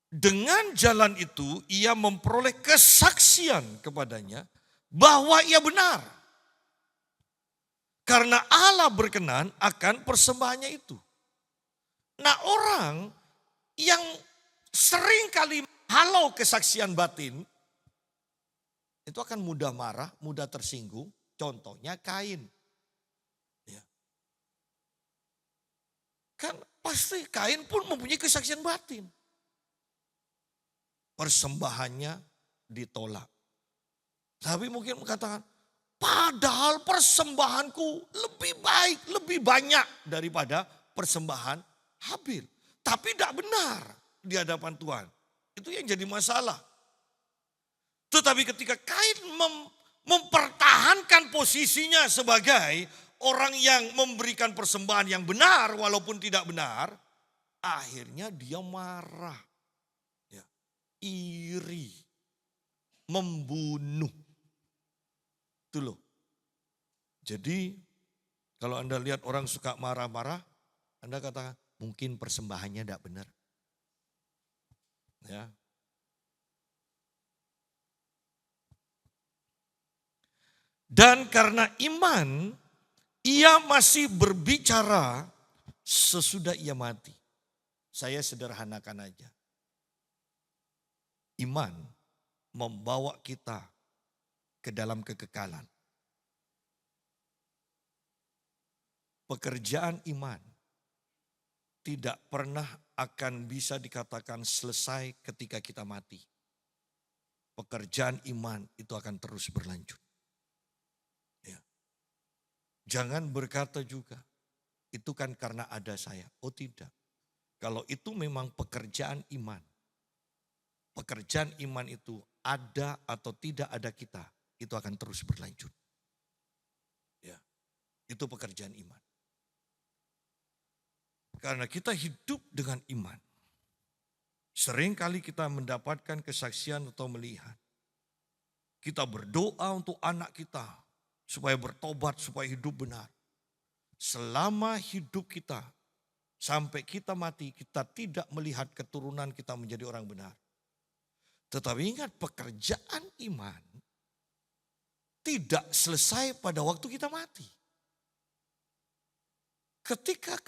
Dengan jalan itu ia memperoleh kesaksian kepadanya bahwa ia benar. Karena Allah berkenan akan persembahannya itu. Nah, orang yang sering kali halau kesaksian batin itu akan mudah marah, mudah tersinggung. Contohnya Kain. Ya. Kan pasti Kain pun mempunyai kesaksian batin. Persembahannya ditolak. Tapi mungkin mengatakan, padahal persembahanku lebih baik, lebih banyak daripada persembahan Habil. Tapi tidak benar di hadapan Tuhan. Itu yang jadi masalah. Tetapi ketika Kain mempertahankan posisinya sebagai orang yang memberikan persembahan yang benar walaupun tidak benar, akhirnya dia marah. Iri, membunuh. Itu loh. Jadi kalau Anda lihat orang suka marah-marah, Anda katakan mungkin persembahannya tidak benar. Ya. Dan karena iman, ia masih berbicara sesudah ia mati. Saya sederhanakan aja. Iman membawa kita ke dalam kekekalan. Pekerjaan iman tidak pernah akan bisa dikatakan selesai ketika kita mati. Pekerjaan iman itu akan terus berlanjut. Ya. Jangan berkata juga, itu kan karena ada saya. Oh tidak. Kalau itu memang pekerjaan iman itu ada atau tidak ada kita, itu akan terus berlanjut. Ya. Itu pekerjaan iman. Karena kita hidup dengan iman. Seringkali kita mendapatkan kesaksian atau melihat. Kita berdoa untuk anak kita supaya bertobat, supaya hidup benar. Selama hidup kita, sampai kita mati, kita tidak melihat keturunan kita menjadi orang benar. Tetapi ingat, pekerjaan iman tidak selesai pada waktu kita mati. Ketika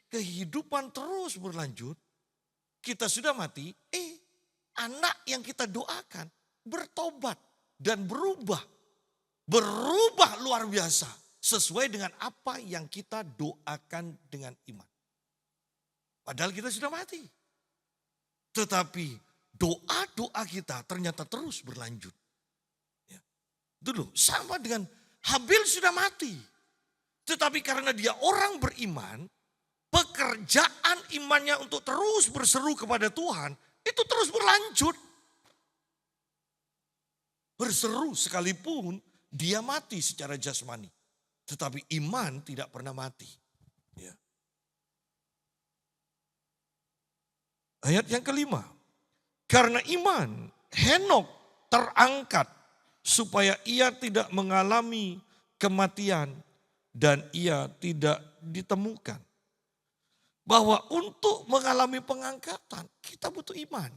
kehidupan terus berlanjut, kita sudah mati, anak yang kita doakan bertobat dan berubah. Berubah luar biasa sesuai dengan apa yang kita doakan dengan iman. Padahal kita sudah mati. Tetapi doa-doa kita ternyata terus berlanjut. Ya. Dulu sama dengan Habil sudah mati. Tetapi karena dia orang beriman, pekerjaan imannya untuk terus berseru kepada Tuhan itu terus berlanjut. Berseru sekalipun dia mati secara jasmani. Tetapi iman tidak pernah mati. Ya. Ayat yang kelima. Karena iman Henok terangkat supaya ia tidak mengalami kematian dan ia tidak ditemukan. Bahwa untuk mengalami pengangkatan kita butuh iman.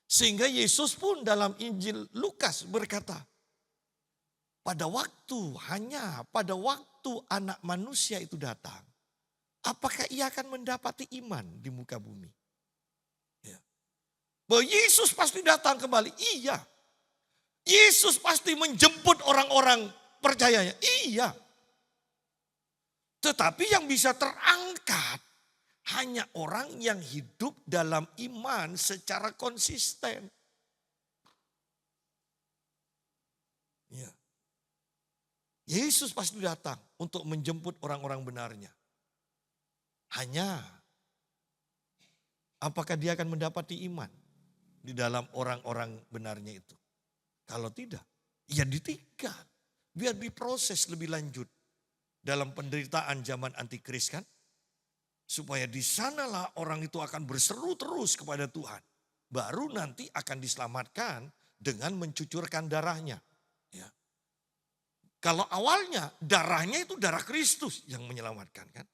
Sehingga Yesus pun dalam Injil Lukas berkata, pada waktu anak manusia itu datang, apakah ia akan mendapati iman di muka bumi? Ya. Bahwa Yesus pasti datang kembali, iya. Yesus pasti menjemput orang-orang percayanya, iya. Tetapi yang bisa terangkat hanya orang yang hidup dalam iman secara konsisten. Ya. Yesus pasti datang untuk menjemput orang-orang benarnya. Hanya apakah dia akan mendapati iman di dalam orang-orang benarnya itu? Kalau tidak, ya ditinggal. Biar diproses lebih lanjut dalam penderitaan zaman antikris kan. Supaya di sanalah orang itu akan berseru terus kepada Tuhan. Baru nanti akan diselamatkan dengan mencucurkan darahnya. Ya. Kalau awalnya darahnya itu darah Kristus yang menyelamatkan kan.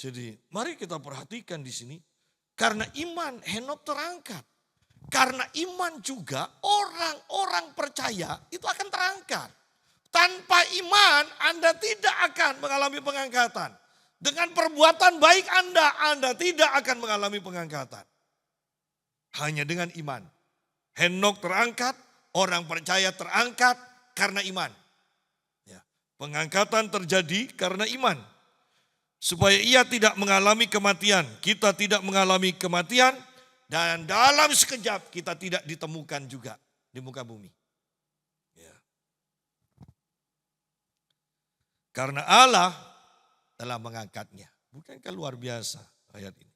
Jadi mari kita perhatikan di sini. Karena iman Henok terangkat. Karena iman juga orang-orang percaya itu akan terangkat. Tanpa iman Anda tidak akan mengalami pengangkatan. Dengan perbuatan baik Anda tidak akan mengalami pengangkatan. Hanya dengan iman. Henok terangkat, orang percaya terangkat karena iman. Ya. Pengangkatan terjadi karena iman. Supaya ia tidak mengalami kematian. Kita tidak mengalami kematian. Dan dalam sekejap kita tidak ditemukan juga di muka bumi. Ya. Karena Allah telah mengangkatnya. Bukankah luar biasa ayat ini?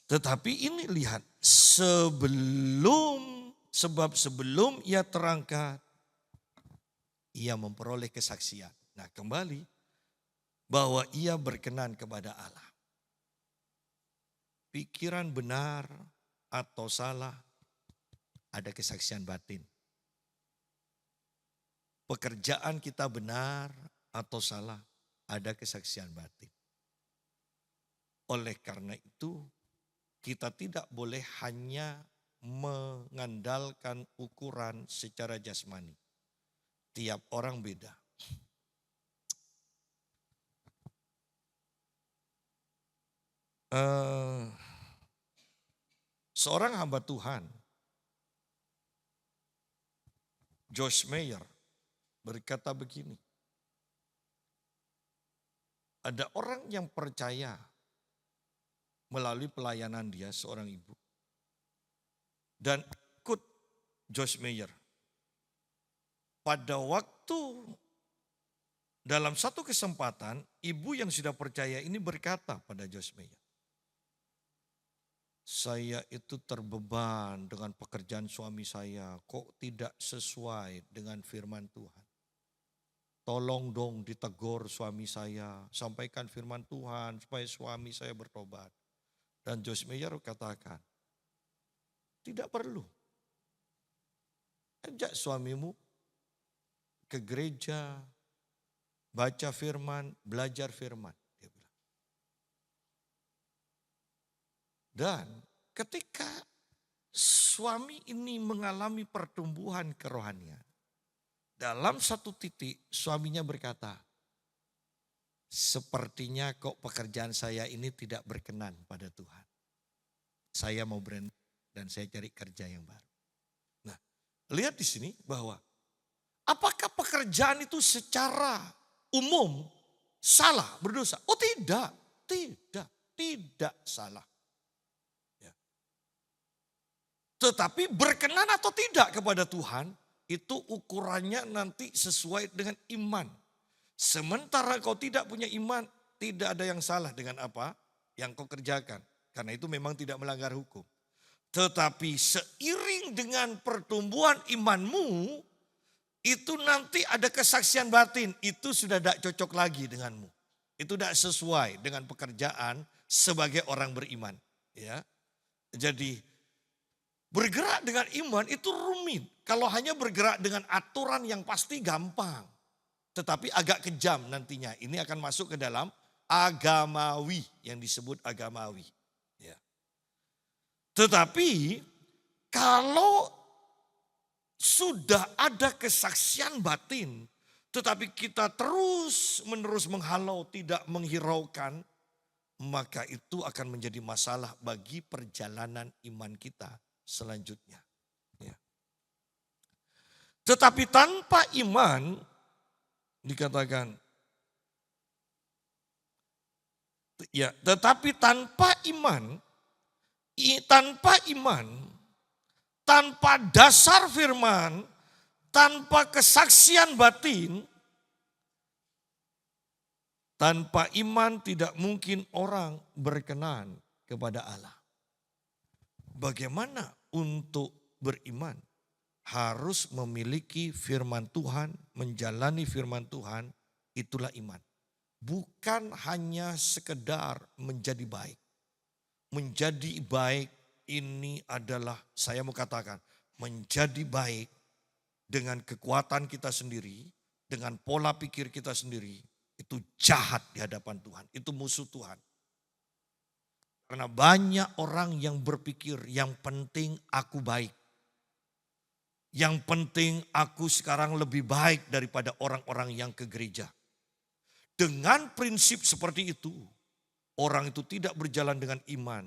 Tetapi ini lihat, sebelum ia terangkat, ia memperoleh kesaksian. Nah kembali, bahwa ia berkenan kepada Allah. Pikiran benar atau salah, ada kesaksian batin. Pekerjaan kita benar atau salah, ada kesaksian batin. Oleh karena itu, kita tidak boleh hanya mengandalkan ukuran secara jasmani. Tiap orang beda. Seorang hamba Tuhan Joyce Meyer berkata begini, ada orang yang percaya melalui pelayanan dia, seorang ibu, dan ikut Joyce Meyer. Pada waktu dalam satu kesempatan, ibu yang sudah percaya ini berkata pada Joyce Meyer, saya itu terbeban dengan pekerjaan suami saya, kok tidak sesuai dengan firman Tuhan. Tolong dong ditegur suami saya, sampaikan firman Tuhan supaya suami saya bertobat. Dan Joyce Meyer katakan, tidak perlu. Ajak suamimu ke gereja, baca firman, belajar firman. Dia bilang. Dan ketika suami ini mengalami pertumbuhan kerohanian, dalam satu titik suaminya berkata, sepertinya kok pekerjaan saya ini tidak berkenan pada Tuhan. Saya mau berhenti dan saya cari kerja yang baru. Nah, lihat di sini bahwa apakah pekerjaan itu secara umum salah, berdosa? Oh tidak salah. Ya. Tetapi berkenan atau tidak kepada Tuhan, itu ukurannya nanti sesuai dengan iman. Sementara kau tidak punya iman, tidak ada yang salah dengan apa yang kau kerjakan. Karena itu memang tidak melanggar hukum. Tetapi seiring dengan pertumbuhan imanmu, itu nanti ada kesaksian batin. Itu sudah tidak cocok lagi denganmu. Itu tidak sesuai dengan pekerjaan sebagai orang beriman. Ya, jadi bergerak dengan iman itu rumit. Kalau hanya bergerak dengan aturan yang pasti gampang. Tetapi agak kejam nantinya. Ini akan masuk ke dalam agamawi, yang disebut agamawi. Ya. Tetapi kalau sudah ada kesaksian batin, tetapi kita terus menerus menghalau, tidak menghiraukan, maka itu akan menjadi masalah bagi perjalanan iman kita selanjutnya. Ya. Tetapi tanpa iman, dikatakan, ya, tetapi tanpa iman, tanpa dasar firman, tanpa kesaksian batin, tanpa iman tidak mungkin orang berkenan kepada Allah. Bagaimana untuk beriman? Harus memiliki firman Tuhan, menjalani firman Tuhan, itulah iman. Bukan hanya sekedar menjadi baik. Menjadi baik ini adalah, saya mau katakan, menjadi baik dengan kekuatan kita sendiri, dengan pola pikir kita sendiri, itu jahat di hadapan Tuhan. Itu musuh Tuhan. Karena banyak orang yang berpikir yang penting aku baik. Yang penting aku sekarang lebih baik daripada orang-orang yang ke gereja. Dengan prinsip seperti itu, orang itu tidak berjalan dengan iman.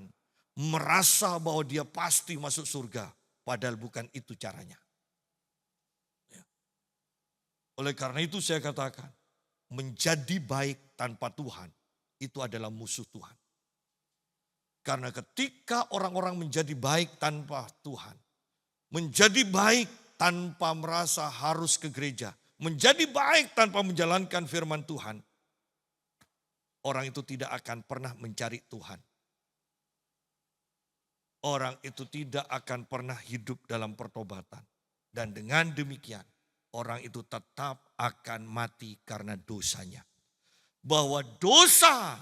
Merasa bahwa dia pasti masuk surga. Padahal bukan itu caranya. Ya. Oleh karena itu saya katakan, menjadi baik tanpa Tuhan, itu adalah musuh Tuhan. Karena ketika orang-orang menjadi baik tanpa Tuhan, menjadi baik tanpa merasa harus ke gereja, menjadi baik tanpa menjalankan firman Tuhan, orang itu tidak akan pernah mencari Tuhan. Orang itu tidak akan pernah hidup dalam pertobatan. Dan dengan demikian, orang itu tetap akan mati karena dosanya. Bahwa dosa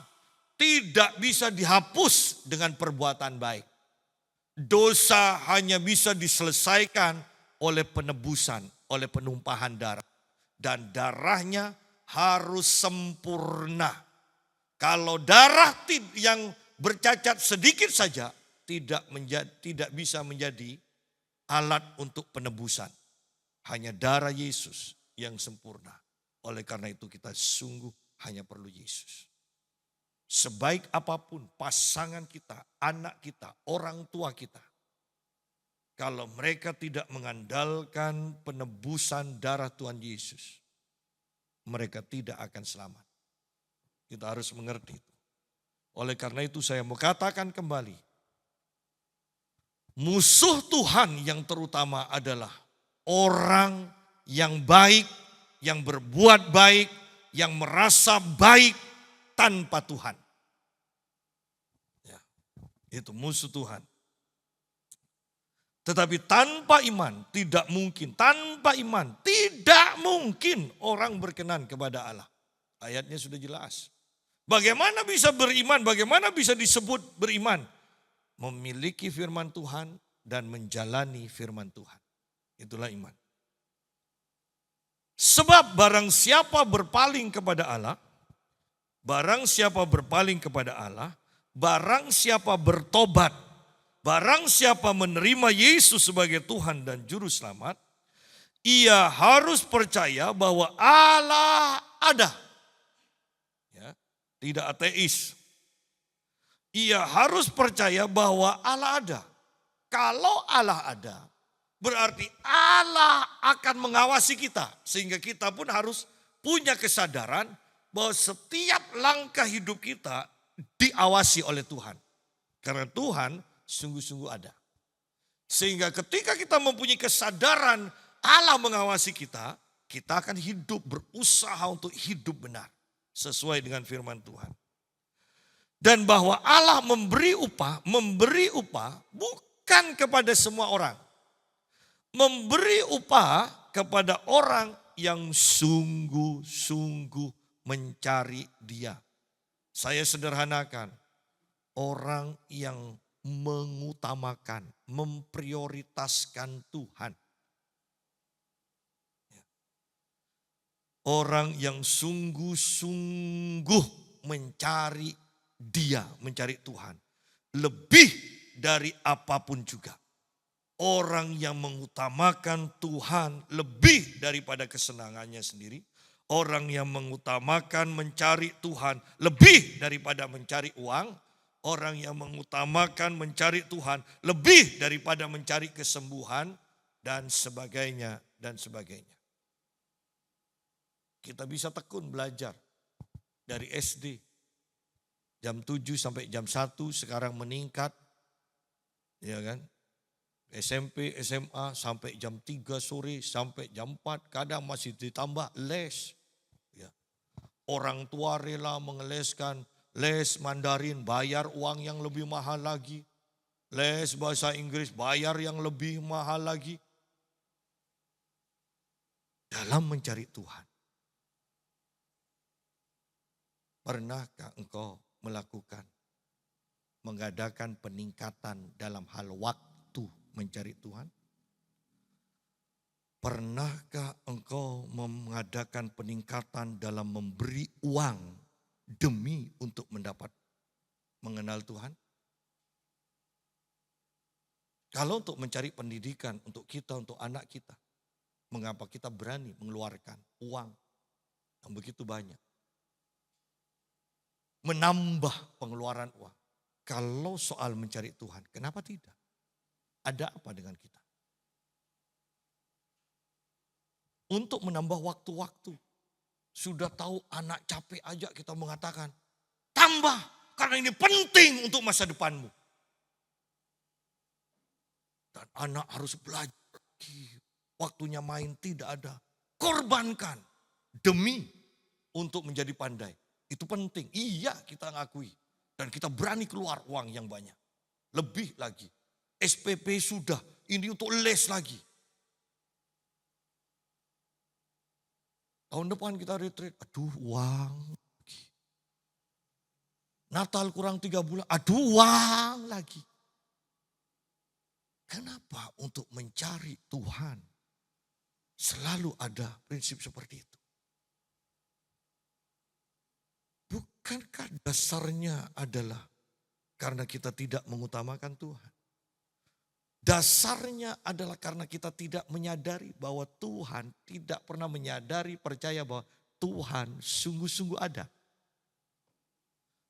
tidak bisa dihapus dengan perbuatan baik. Dosa hanya bisa diselesaikan oleh penebusan, oleh penumpahan darah. Dan darahnya harus sempurna. Kalau darah yang bercacat sedikit saja tidak bisa menjadi alat untuk penebusan. Hanya darah Yesus yang sempurna. Oleh karena itu kita sungguh hanya perlu Yesus. Sebaik apapun pasangan kita, anak kita, orang tua kita, kalau mereka tidak mengandalkan penebusan darah Tuhan Yesus, mereka tidak akan selamat. Kita harus mengerti itu. Oleh karena itu saya mau katakan kembali, musuh Tuhan yang terutama adalah orang yang baik, yang berbuat baik, yang merasa baik tanpa Tuhan. Ya, itu musuh Tuhan. Tetapi tanpa iman tidak mungkin, tidak mungkin orang berkenan kepada Allah. Ayatnya sudah jelas. Bagaimana bisa beriman, bagaimana bisa disebut beriman? Memiliki firman Tuhan dan menjalani firman Tuhan. Itulah iman. Sebab barang siapa berpaling kepada Allah, barang siapa berpaling kepada Allah, barang siapa bertobat, barang siapa menerima Yesus sebagai Tuhan dan Juru Selamat, ia harus percaya bahwa Allah ada. Ya, tidak ateis. Ia harus percaya bahwa Allah ada. Kalau Allah ada, berarti Allah akan mengawasi kita. Sehingga kita pun harus punya kesadaran bahwa setiap langkah hidup kita diawasi oleh Tuhan. Karena Tuhan sungguh-sungguh ada. Sehingga ketika kita mempunyai kesadaran Allah mengawasi kita, kita akan hidup, berusaha untuk hidup benar. Sesuai dengan firman Tuhan. Dan bahwa Allah memberi upah bukan kepada semua orang. Memberi upah kepada orang yang sungguh-sungguh mencari Dia. Saya sederhanakan, orang yang mengutamakan, memprioritaskan Tuhan. Orang yang sungguh-sungguh mencari Dia, mencari Tuhan. Lebih dari apapun juga. Orang yang mengutamakan Tuhan lebih daripada kesenangannya sendiri. Orang yang mengutamakan mencari Tuhan lebih daripada mencari uang. Orang yang mengutamakan mencari Tuhan lebih daripada mencari kesembuhan dan sebagainya dan sebagainya. Kita bisa tekun belajar dari SD. Jam 7 sampai jam 1 sekarang meningkat. Ya kan? SMP, SMA sampai jam 3 sore sampai jam 4. Kadang masih ditambah les. Ya. Orang tua rela mengeleskan. Les Mandarin bayar uang yang lebih mahal lagi. Les bahasa Inggris bayar yang lebih mahal lagi. Dalam mencari Tuhan. Pernahkah engkau mengadakan peningkatan dalam hal waktu mencari Tuhan? Pernahkah engkau mengadakan peningkatan dalam memberi uang demi untuk mengenal Tuhan? Kalau untuk mencari pendidikan untuk kita, untuk anak kita, mengapa kita berani mengeluarkan uang yang begitu banyak? Menambah pengeluaran uang. Kalau soal mencari Tuhan, kenapa tidak? Ada apa dengan kita? Untuk menambah waktu-waktu. Sudah tahu anak capek aja kita mengatakan, tambah karena ini penting untuk masa depanmu. Dan anak harus belajar lagi. Waktunya main tidak ada. Korbankan demi untuk menjadi pandai. Itu penting. Iya kita ngakui. Dan kita berani keluar uang yang banyak. Lebih lagi. SPP sudah. Ini untuk les lagi. Tahun depan kita retreat. Aduh uang lagi. Natal kurang 3 bulan. Aduh uang lagi. Kenapa untuk mencari Tuhan selalu ada prinsip seperti itu? Bukankah dasarnya adalah karena kita tidak mengutamakan Tuhan? Dasarnya adalah karena kita tidak menyadari bahwa Tuhan, tidak pernah menyadari, percaya bahwa Tuhan sungguh-sungguh ada.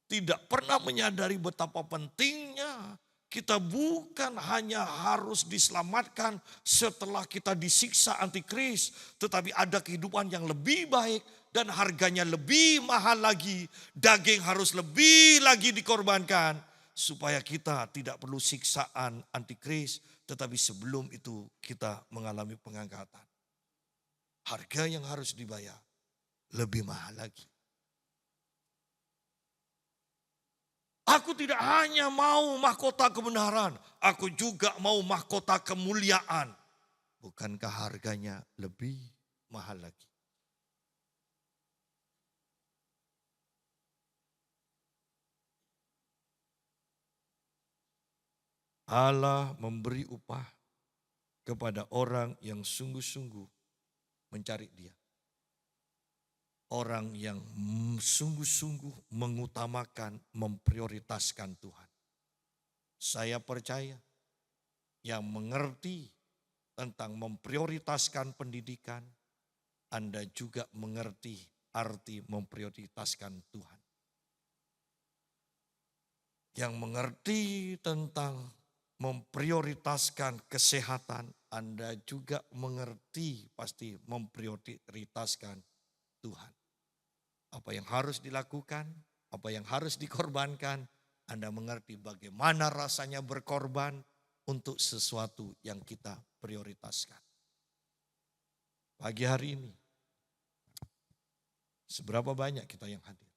Tidak pernah menyadari betapa pentingnya Kita bukan hanya harus diselamatkan setelah kita disiksa antikris, tetapi ada kehidupan yang lebih baik dan harganya lebih mahal lagi. Daging harus lebih lagi dikorbankan supaya kita tidak perlu siksaan antikris, tetapi sebelum itu kita mengalami pengangkatan. Harga yang harus dibayar lebih mahal lagi. Aku tidak hanya mau mahkota kebenaran, aku juga mau mahkota kemuliaan. Bukankah harganya lebih mahal lagi? Allah memberi upah kepada orang yang sungguh-sungguh mencari Dia. Orang yang sungguh-sungguh mengutamakan, memprioritaskan Tuhan. Saya percaya yang mengerti tentang memprioritaskan pendidikan, Anda juga mengerti arti memprioritaskan Tuhan. Yang mengerti tentang memprioritaskan kesehatan, Anda juga mengerti pasti memprioritaskan Tuhan. Apa yang harus dilakukan, apa yang harus dikorbankan, Anda mengerti bagaimana rasanya berkorban untuk sesuatu yang kita prioritaskan. Pagi hari ini, seberapa banyak kita yang hadir?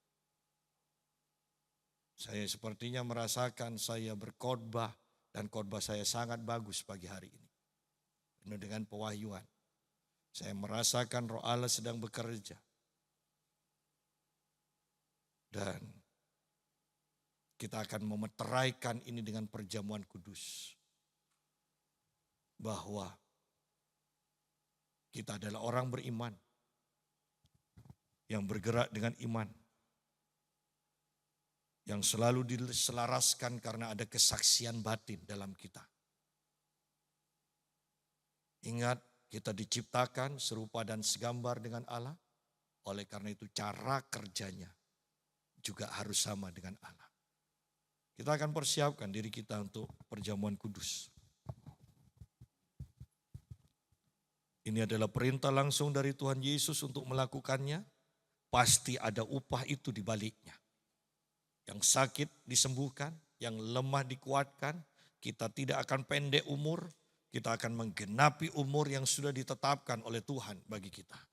Saya sepertinya merasakan saya berkhotbah dan khotbah saya sangat bagus pagi hari ini. Penuh dengan pewahyuan. Saya merasakan Roh Allah sedang bekerja. Dan kita akan memeteraikan ini dengan perjamuan kudus. Bahwa kita adalah orang beriman. Yang bergerak dengan iman. Yang selalu diselaraskan karena ada kesaksian batin dalam kita. Ingat, kita diciptakan serupa dan segambar dengan Allah. Oleh karena itu cara kerjanya juga harus sama dengan Allah. Kita akan persiapkan diri kita untuk perjamuan kudus. Ini adalah perintah langsung dari Tuhan Yesus untuk melakukannya. Pasti ada upah itu di baliknya. Yang sakit disembuhkan, yang lemah dikuatkan. Kita tidak akan pendek umur, kita akan menggenapi umur yang sudah ditetapkan oleh Tuhan bagi kita.